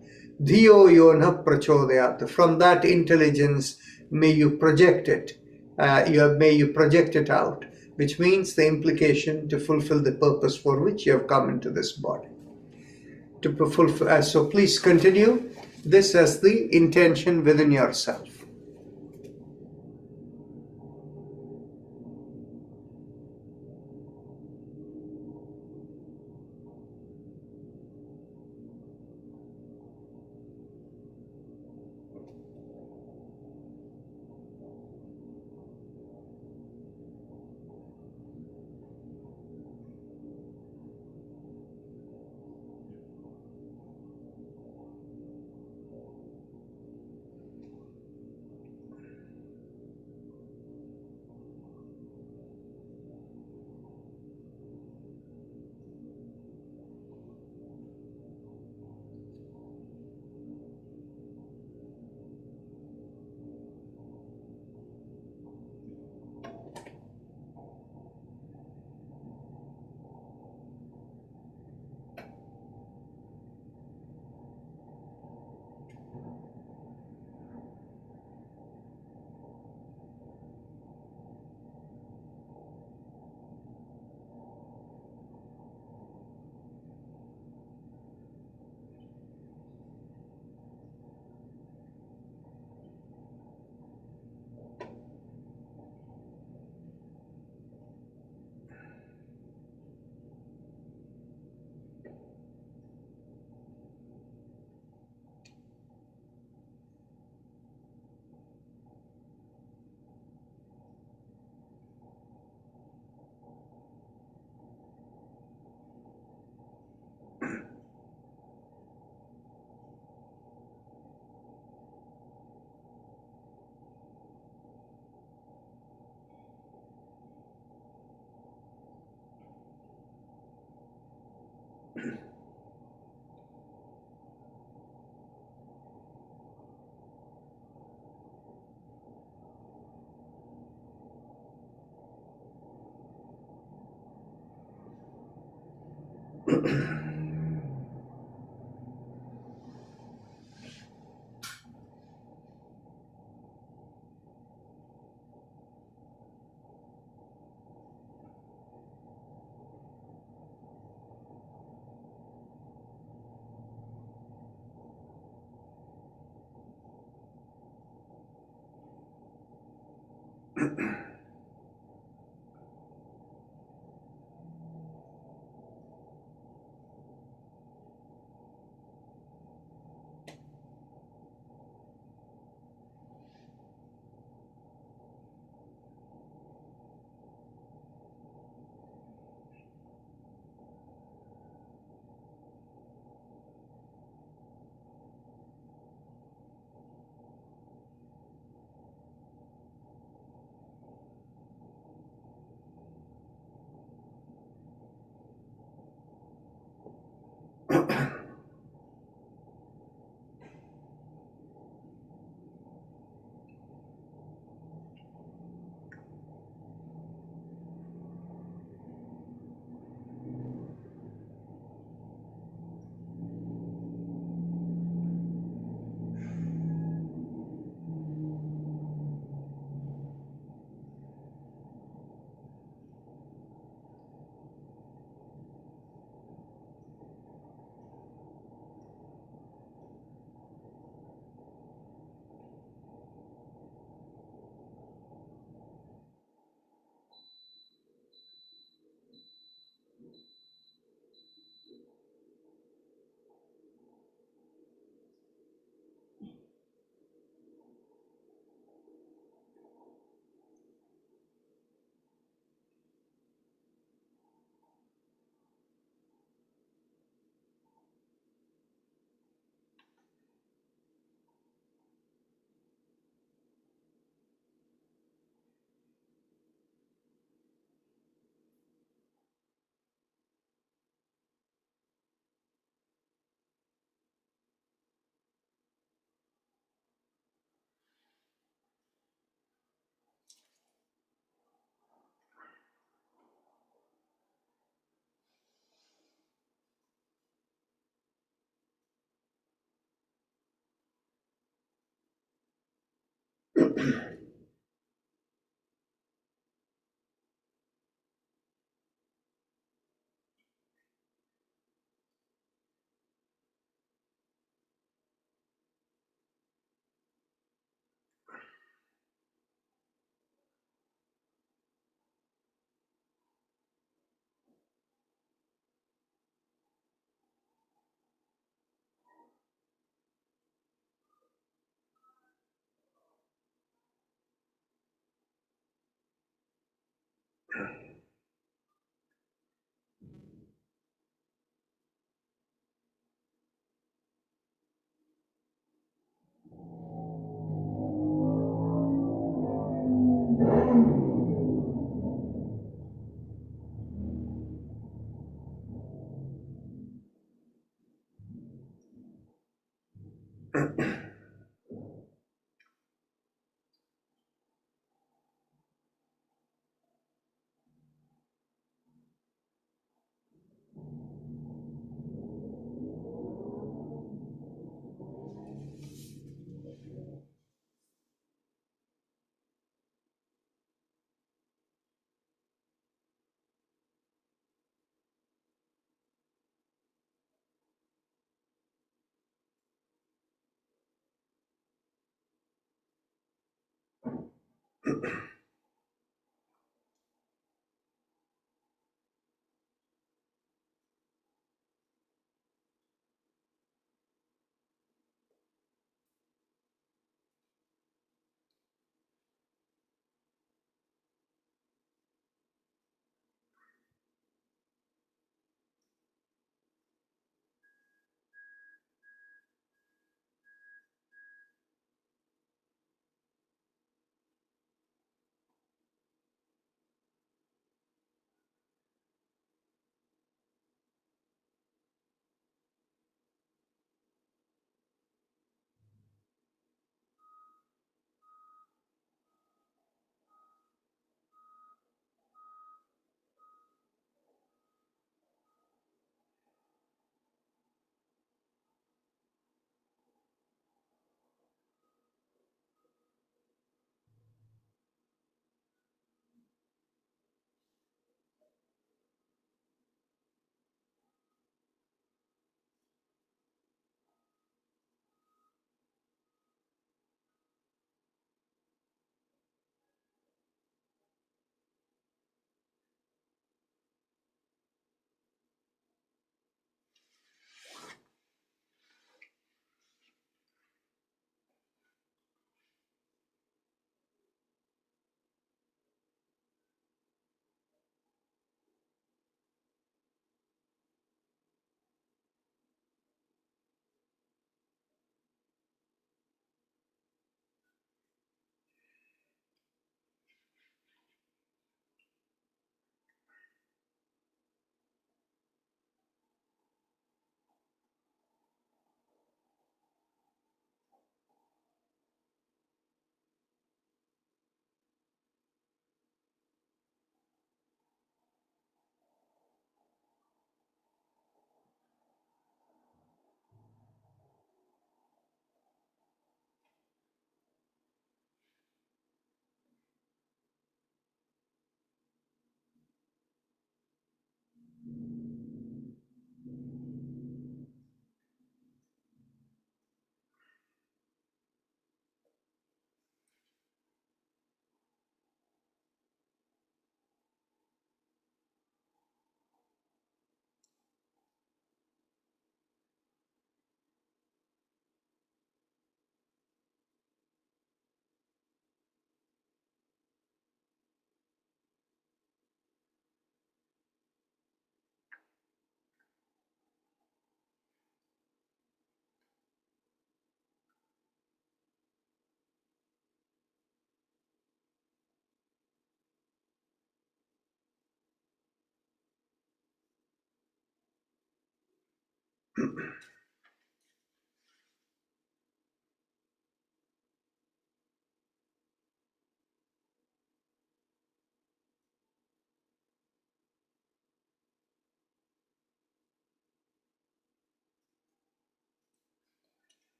Dhiyo Yona Prachodayat, from that intelligence may you project it, may you project it out, which means the implication to fulfill the purpose for which you have come into this body. To fulfill, so please continue this as the intention within yourself.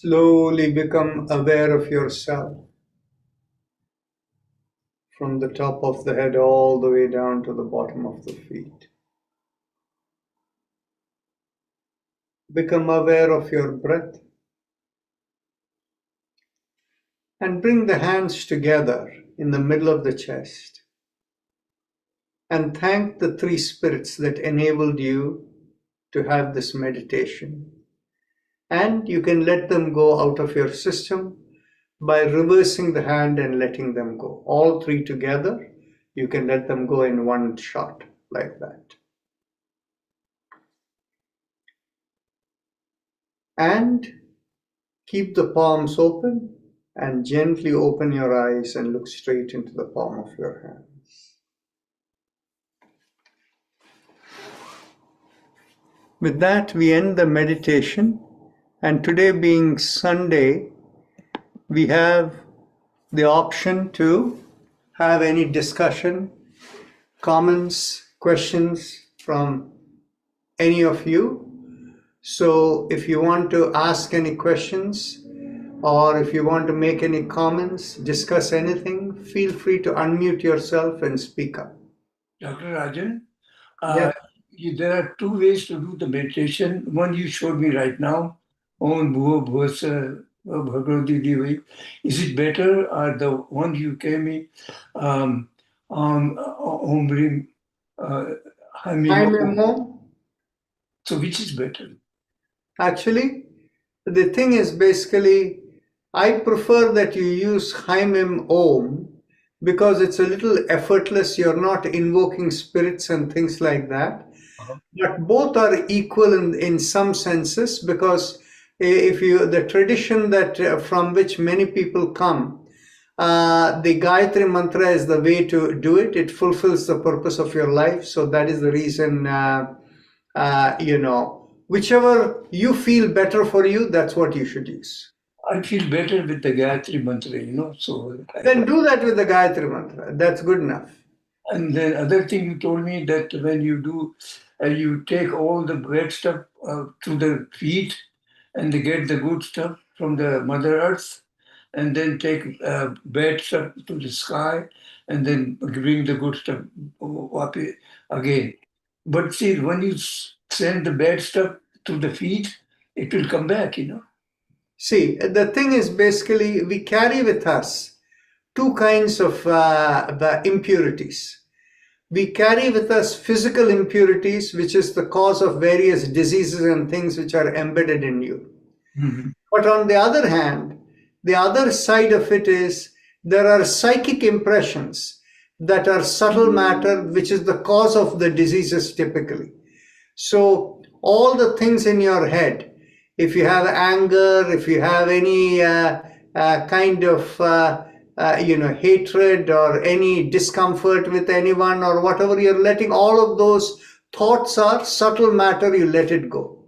Slowly become aware of yourself from the top of the head all the way down to the bottom of the feet. Become aware of your breath and bring the hands together in the middle of the chest and thank the three spirits that enabled you to have this meditation. And you can let them go out of your system by reversing the hand and letting them go. All three together, you can let them go in one shot like that. And keep the palms open and gently open your eyes and look straight into the palm of your hands. With that, we end the meditation. And today being Sunday, we have the option to have any discussion, comments, questions from any of you. So if you want to ask any questions or if you want to make any comments, discuss anything, feel free to unmute yourself and speak up. Dr. Rajan, Yes. there are two ways to do the meditation. One you showed me right now, Om Bhuva Bhuvasa Bhagavati Devi. Is it better or the one you gave me, Om Rim Hi, Hamim? Memo. So which is better? Actually, the thing is basically, I prefer that you use Haimim Om because it's a little effortless. You're not invoking spirits and things like that. Uh-huh. But both are equal in some senses because the tradition that from which many people come, the Gayatri Mantra is the way to do it. It fulfills the purpose of your life. So that is the reason, whichever you feel better for you, that's what you should use. I feel better with the Gayatri Mantra, so. Then do that with the Gayatri Mantra. That's good enough. And then other thing you told me that when you do, you take all the bad stuff to the feet and they get the good stuff from the Mother Earth, and then take bad stuff to the sky, and then bring the good stuff up again. But see, when you send the bad stuff to the feet, it will come back, See, the thing is basically we carry with us two kinds of the impurities. We carry with us physical impurities, which is the cause of various diseases and things which are embedded in you. Mm-hmm. But on the other hand, the other side of it is there are psychic impressions that are subtle matter, which is the cause of the diseases typically. So all the things in your head, if you have anger, if you have any kind of hatred or any discomfort with anyone or whatever, you're letting all of those thoughts are subtle matter, you let it go.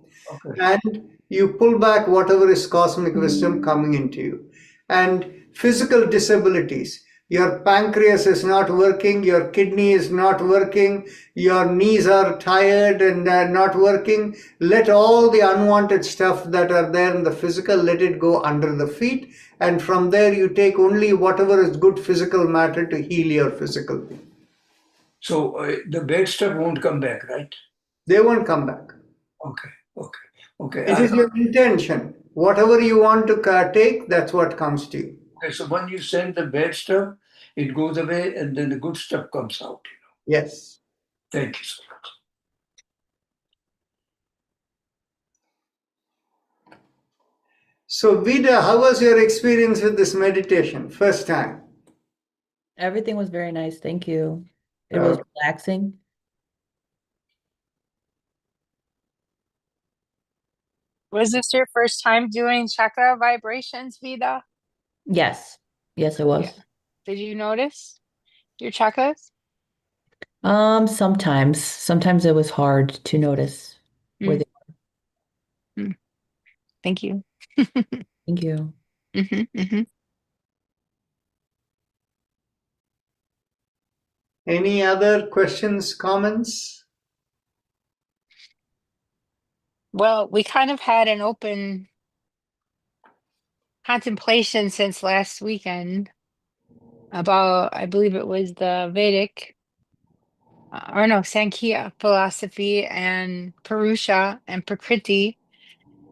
Okay. And you pull back whatever is cosmic wisdom coming into you. And physical disabilities, your pancreas is not working, your kidney is not working, your knees are tired and not working. Let all the unwanted stuff that are there in the physical, let it go under the feet. And from there you take only whatever is good physical matter to heal your physical being. So the bad stuff won't come back, right? They won't come back. Okay. It is your intention. Whatever you want to take, that's what comes to you. Okay, so when you send the bad stuff, it goes away and then the good stuff comes out. Yes. Thank you so much. So Vida, how was your experience with this meditation? First time? Everything was very nice. Thank you. It was relaxing. Was this your first time doing chakra vibrations, Vida? Yes. Yes, it was. Yeah. Did you notice your chakras? Sometimes it was hard to notice where they were. Thank you. Thank you. Any other questions, comments? Well, we kind of had an open contemplation since last weekend about, I believe it was the Vedic, or no, Sankhya philosophy and Purusha and Prakriti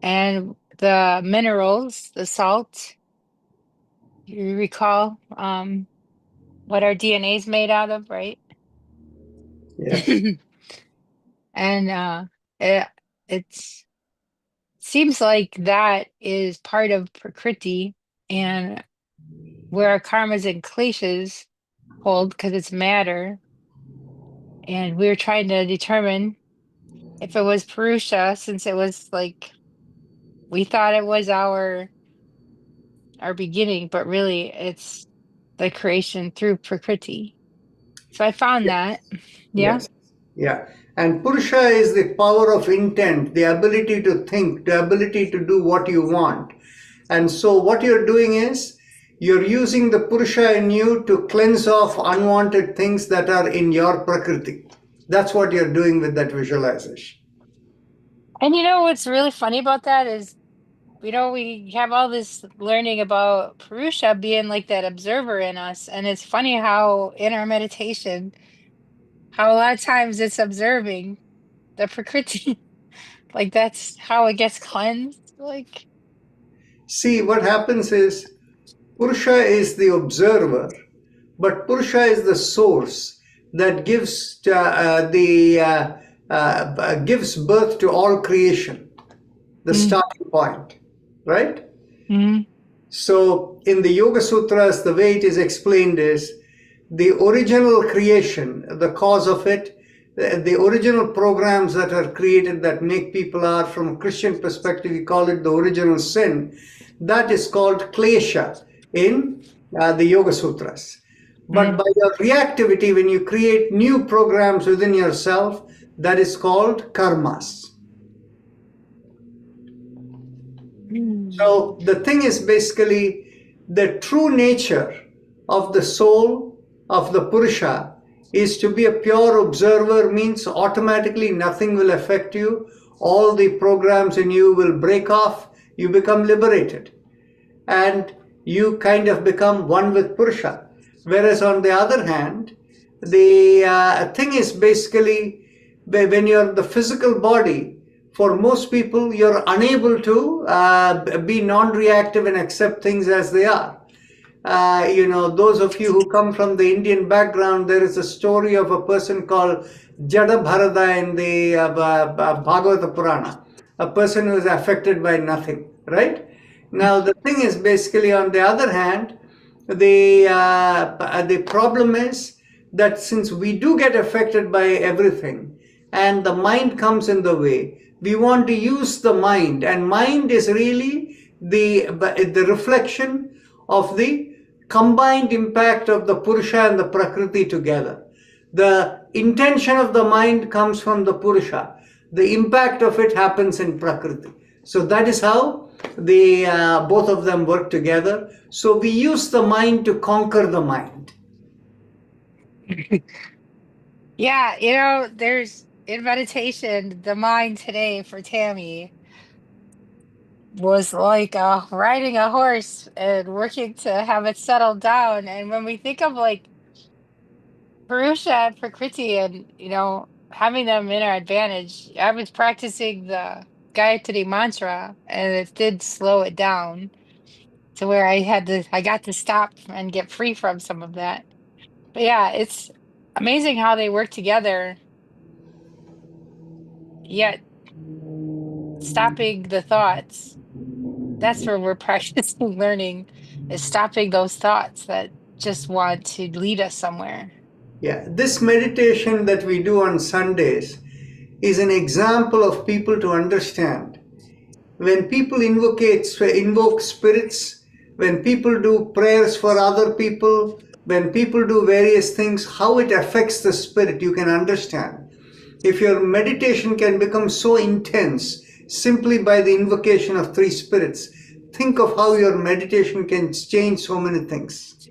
and the minerals, the salt. You recall what our DNA is made out of, right? Yes. And it's seems like that is part of Prakriti and where our karmas and kleshas hold because it's matter. And we were trying to determine if it was Purusha, since it was like we thought it was our beginning, but really it's the creation through Prakriti. So I found that. Yeah. Yes. Yeah. And Purusha is the power of intent, the ability to think, the ability to do what you want. And so what you're doing is you're using the Purusha in you to cleanse off unwanted things that are in your Prakriti. That's what you're doing with that visualization. And you know what's really funny about that is, we have all this learning about Purusha being like that observer in us. And it's funny how in our meditation, how a lot of times it's observing the Prakriti. Like that's how it gets cleansed. Like, See, what happens is Purusha is the observer, but Purusha is the source that gives gives birth to all creation, the starting point, right? mhm, So in the Yoga Sutras, the way it is explained is the original creation, the cause of it, the original programs that are created that make people are, from a Christian perspective, we call it the original sin. That is called klesha in the Yoga Sutras. But by your reactivity, when you create new programs within yourself, that is called karmas. So the thing is basically the true nature of the soul of the Purusha is to be a pure observer, means automatically nothing will affect you. All the programs in you will break off. You become liberated. And you kind of become one with Purusha. Whereas on the other hand, the thing is basically when you're the physical body, for most people, you're unable to be non-reactive and accept things as they are. Those of you who come from the Indian background, there is a story of a person called Jada Bharata in the Bhagavata Purana, a person who is affected by nothing, right? Now, the thing is basically, on the other hand, the problem is that since we do get affected by everything and the mind comes in the way, we want to use the mind, and mind is really the reflection of the combined impact of the Purusha and the Prakriti together. The intention of the mind comes from the Purusha. The impact of it happens in Prakriti. So that is how the both of them work together. So we use the mind to conquer the mind. Yeah, there's in meditation, the mind today for Tammy was like riding a horse and working to have it settle down. And when we think of like Purusha and Prakriti and, having them in our advantage, I was practicing the Gayatri mantra and it did slow it down to where I got to stop and get free from some of that. But yeah, it's amazing how they work together, yet stopping the thoughts. That's where we're practicing learning, is stopping those thoughts that just want to lead us somewhere. Yeah, this meditation that we do on Sundays is an example of people to understand. When people invoke spirits, when people do prayers for other people, when people do various things, how it affects the spirit, you can understand. If your meditation can become so intense simply by the invocation of three spirits, think of how your meditation can change so many things.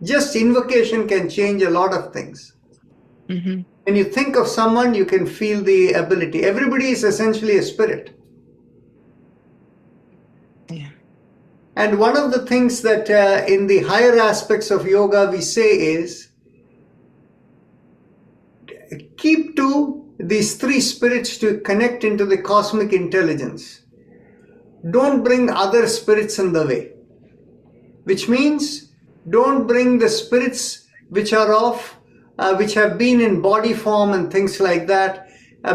Just invocation can change a lot of things. Mm-hmm. When you think of someone, you can feel the ability. Everybody is essentially a spirit. And one of the things that in the higher aspects of yoga we say is, keep to these three spirits to connect into the cosmic intelligence. Don't bring other spirits in the way, which means don't bring the spirits which are which have been in body form and things like that,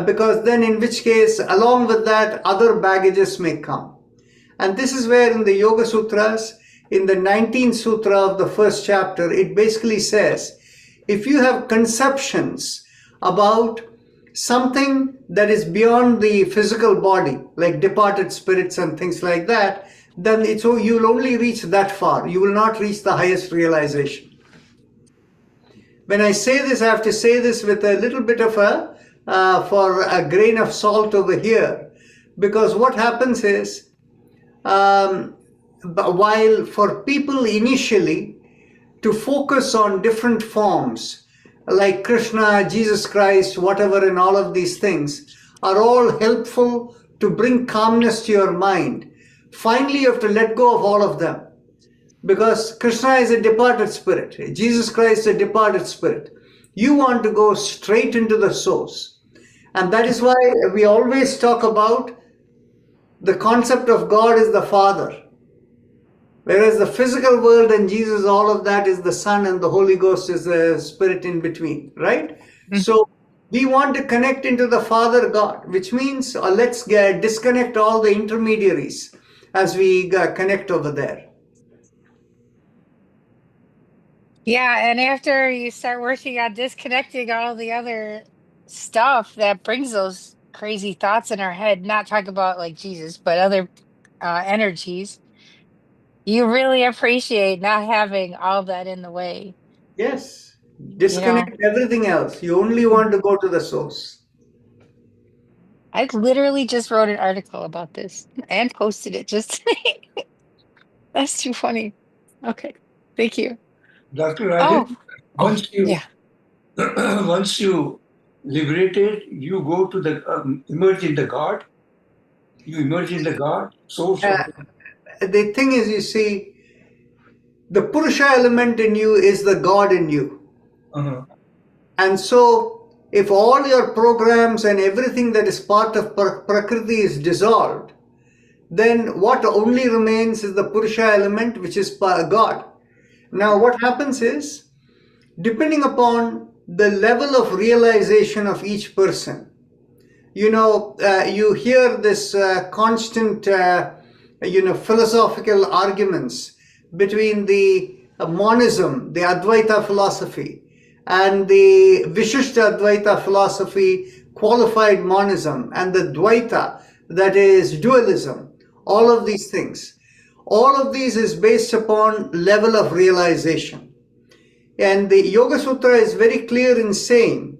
because then in which case, along with that, other baggages may come. And this is where in the Yoga Sutras, in the 19th Sutra of the first chapter, it basically says, if you have conceptions about something that is beyond the physical body, like departed spirits and things like that, then you'll only reach that far. You will not reach the highest realization. When I say this, I have to say this with a little bit of for a grain of salt over here, because what happens is, while for people initially to focus on different forms, like Krishna, Jesus Christ, whatever, and all of these things are all helpful to bring calmness to your mind. Finally, you have to let go of all of them, because Krishna is a departed spirit. Jesus Christ is a departed spirit. You want to go straight into the source. And that is why we always talk about the concept of God is the Father. Whereas the physical world and Jesus, all of that is the Son, and the Holy Ghost is the Spirit in between, right? Mm-hmm. So we want to connect into the Father God, which means let's disconnect all the intermediaries as we connect over there. Yeah, and after you start working on disconnecting all the other stuff that brings those crazy thoughts in our head, not talk about like Jesus, but other energies, you really appreciate not having all that in the way. Yes. Disconnect everything else. You only want to go to the source. I literally just wrote an article about this and posted it just today. That's too funny. Okay. Thank you. Dr. Rajan, once you liberated, you go to the emerge in the God. You emerge in the God. The thing is, you see, the Purusha element in you is the God in you. Uh-huh. And so, if all your programs and everything that is part of Prakriti is dissolved, then what only remains is the Purusha element, which is God. Now, what happens is, depending upon the level of realization of each person, you hear this constant, philosophical arguments between the monism, the Advaita philosophy, and the Vishishta Advaita philosophy, qualified monism, and the Dvaita, that is dualism, all of these things. All of these is based upon level of realization. And the Yoga Sutra is very clear in saying,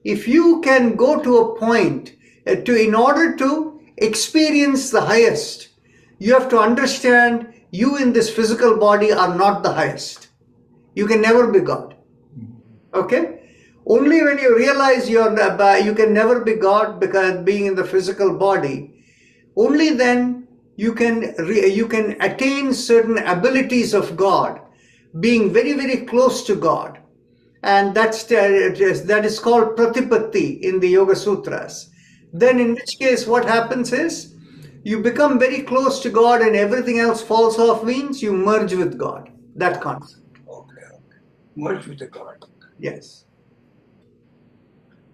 if you can go to a point in order to experience the highest, you have to understand you in this physical body are not the highest. You can never be God. Okay? Only when you realize you can never be God, because being in the physical body, only then you can attain certain abilities of God, being very, very close to God. And that is called Pratipatti in the Yoga Sutras. Then in which case what happens is, you become very close to God and everything else falls off, means you merge with God. That concept. Okay. Merge with the God. Yes.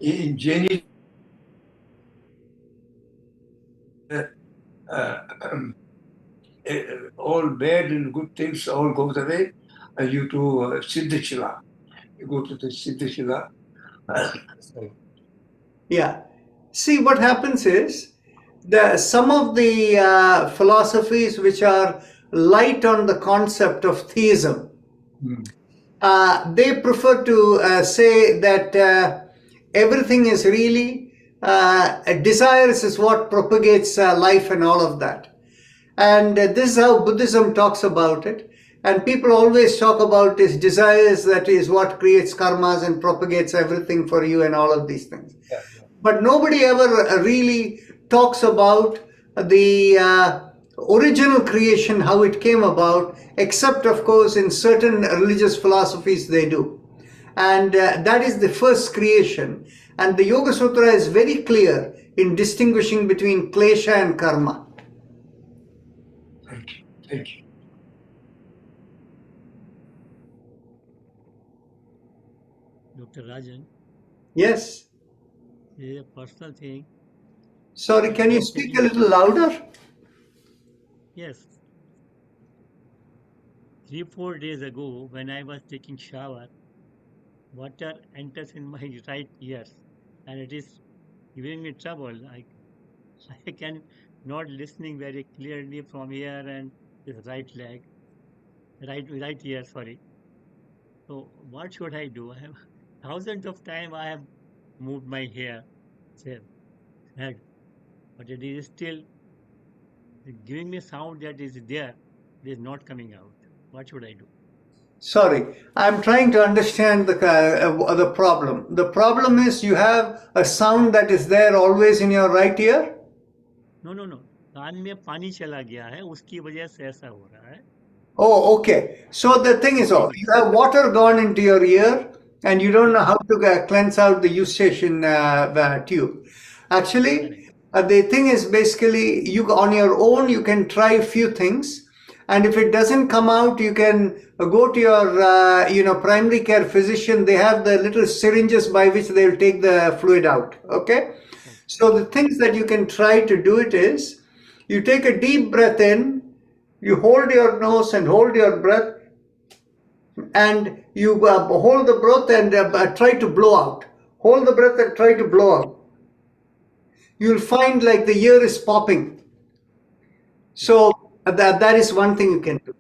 In Jainism, all bad and good things all goes away, and you to Siddhashila. You go to the Siddhashila. Yeah. See, what happens is, some of the philosophies which are light on the concept of theism, they prefer to say that everything is really desires is what propagates life and all of that. And this is how Buddhism talks about it. And people always talk about this desires, that is what creates karmas and propagates everything for you and all of these things. But nobody ever really talks about the original creation, how it came about, except of course in certain religious philosophies they do. And that is the first creation. And the Yoga Sutra is very clear in distinguishing between klesha and karma. Thank you. Thank you. Dr. Rajan, Yes. this is a personal thing. Sorry, can you speak a little louder? Yes. 3-4 days ago, when I was taking shower, water enters in my right ears, and it is giving me trouble. I can not listening very clearly from here and this right leg, right ear. Sorry. So what should I do? I have thousands of times I have moved my hair, head, but it is still giving me sound that is there. It is not coming out. What should I do? Sorry, I'm trying to understand the problem. The problem is you have a sound that is there always in your right ear? No. कान में पानी चला गया है उसकी वजह से ऐसा हो रहा है. Oh, okay. So the thing is, you have water gone into your ear and you don't know how to cleanse out the eustachian tube. Actually, the thing is basically you on your own you can try a few things, and if it doesn't come out, you can go to your primary care physician. They have the little syringes by which they'll take the fluid out. Okay. So the things that you can try to do it is, you take a deep breath in, you hold your nose and hold your breath, and you hold the breath and try to blow out. Hold the breath and try to blow out. You'll find like the ear is popping. So that is one thing you can do.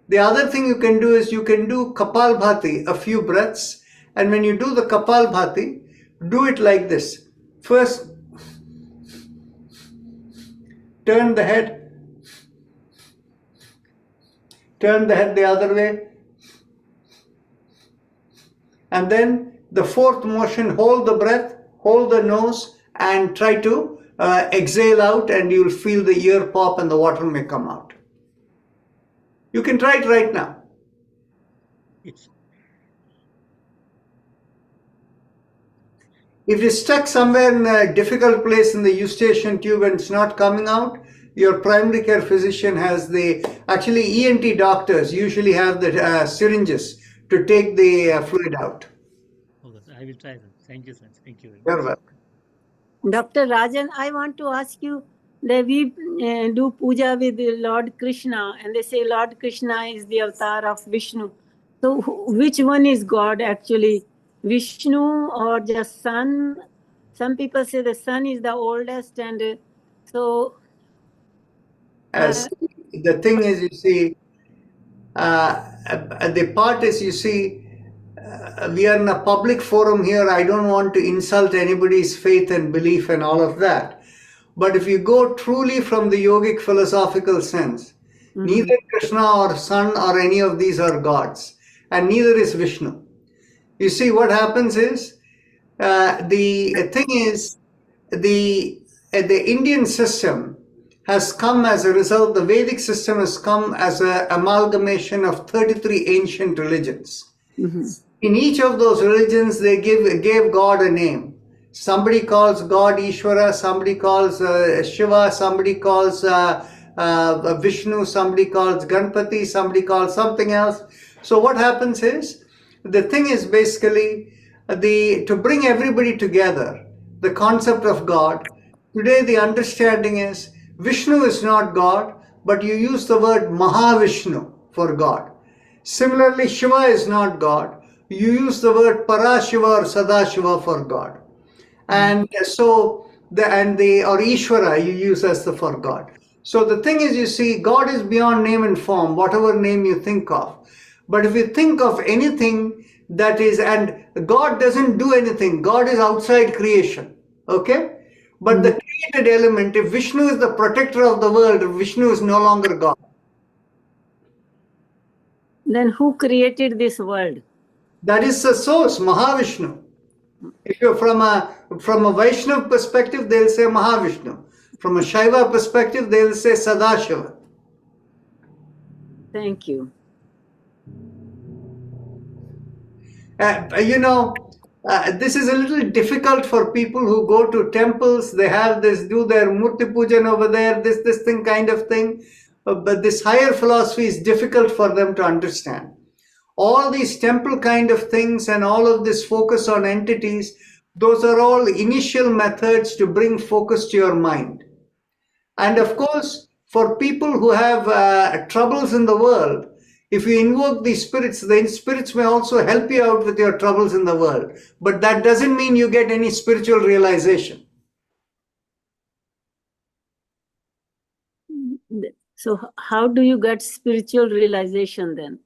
The other thing you can do is you can do Kapalbhati, a few breaths. And when you do the Kapalbhati, do it like this. First, turn the head the other way, and then the fourth motion, hold the breath, hold the nose, and try to exhale out, and you'll feel the ear pop and the water may come out. You can try it right now. Yes. If it's stuck somewhere in a difficult place in the eustachian tube and it's not coming out, your primary care physician has actually ENT doctors usually have the syringes to take the fluid out. Okay, I will try that. Thank you, sir. Thank you very much. You're welcome. Dr. Rajan, I want to ask you that we do puja with Lord Krishna, and they say Lord Krishna is the avatar of Vishnu. So which one is God actually? Vishnu or the sun? Some people say the sun is the oldest, and so... As the thing is, you see, the part is, you see, we are in a public forum here. I don't want to insult anybody's faith and belief and all of that. But if you go truly from the yogic philosophical sense, neither Krishna or sun or any of these are gods, and neither is Vishnu. You see, what happens is, the thing is, the Indian system has come as a result, the Vedic system has come as an amalgamation of 33 ancient religions. In each of those religions, they gave God a name. Somebody calls God Ishvara, somebody calls Shiva, somebody calls Vishnu, somebody calls Ganpati, somebody calls something else. So what happens is, the thing is basically, to bring everybody together, the concept of God, today the understanding is, Vishnu is not God, but you use the word Mahavishnu for God. Similarly, Shiva is not God. You use the word Parashiva or Sadashiva for God. And so, or Ishvara you use as the for God. So the thing is, you see, God is beyond name and form, whatever name you think of. But if you think of anything that is, and God doesn't do anything, God is outside creation, okay? But the created element, if Vishnu is the protector of the world, Vishnu is no longer God. Then who created this world? That is the source, Mahavishnu. If you're from a Vaishnava perspective, they'll say Mahavishnu. From a Shaiva perspective, they will say Sadashiva. Thank you. This is a little difficult for people who go to temples. They have this, do their Murti Pujan over there, this thing kind of thing. But this higher philosophy is difficult for them to understand. All these temple kind of things and all of this focus on entities, those are all initial methods to bring focus to your mind. And of course, for people who have troubles in the world, if you invoke these spirits, the spirits may also help you out with your troubles in the world. But that doesn't mean you get any spiritual realization. So how do you get spiritual realization then?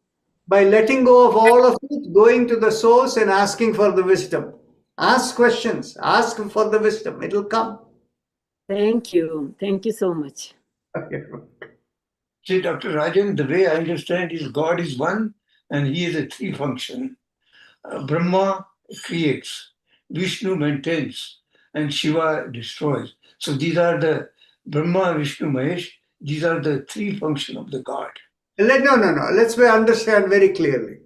By letting go of all of it, going to the source and asking for the wisdom. Ask questions, ask for the wisdom, it'll come. Thank you. Thank you so much. Okay. See, Dr. Rajan, the way I understand is God is one and he is a three function. Brahma creates, Vishnu maintains, and Shiva destroys. So these are the Brahma, Vishnu, Mahesh. These are the three functions of the God. No. Let's understand very clearly.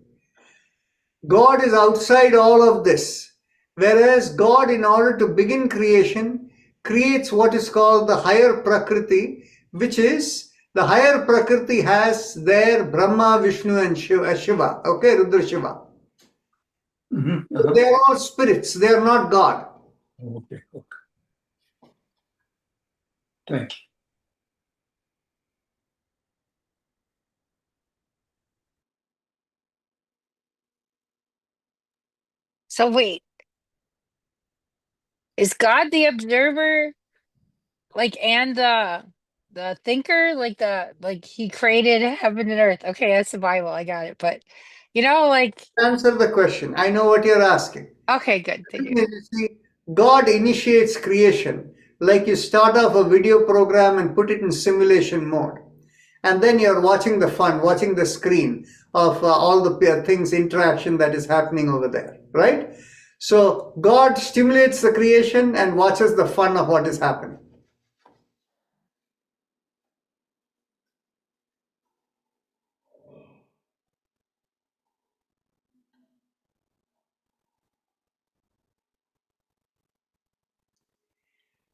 God is outside all of this. Whereas God, in order to begin creation, creates what is called the higher Prakriti, which is the higher Prakriti has their Brahma, Vishnu, and Shiva. Okay, Rudra Shiva. So they are all spirits. They are not God. Okay. Thank you. So wait, is God the observer, like, and the thinker, like he created heaven and earth? Okay, that's the Bible. I got it. But like, Answer the question. I know what you're asking. okay, good. Thank you. You see, God initiates creation. Like you start off a video program and put it in simulation mode. And then you're watching the fun, watching the screen of all the things, interaction that is happening over there, right? So God stimulates the creation and watches the fun of what is happening.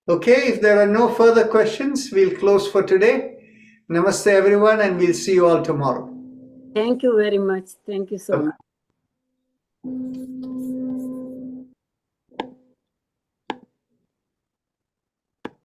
Okay, if there are no further questions, we'll close for today. Namaste everyone, and we'll see you all tomorrow. Thank you very much. Thank you so much.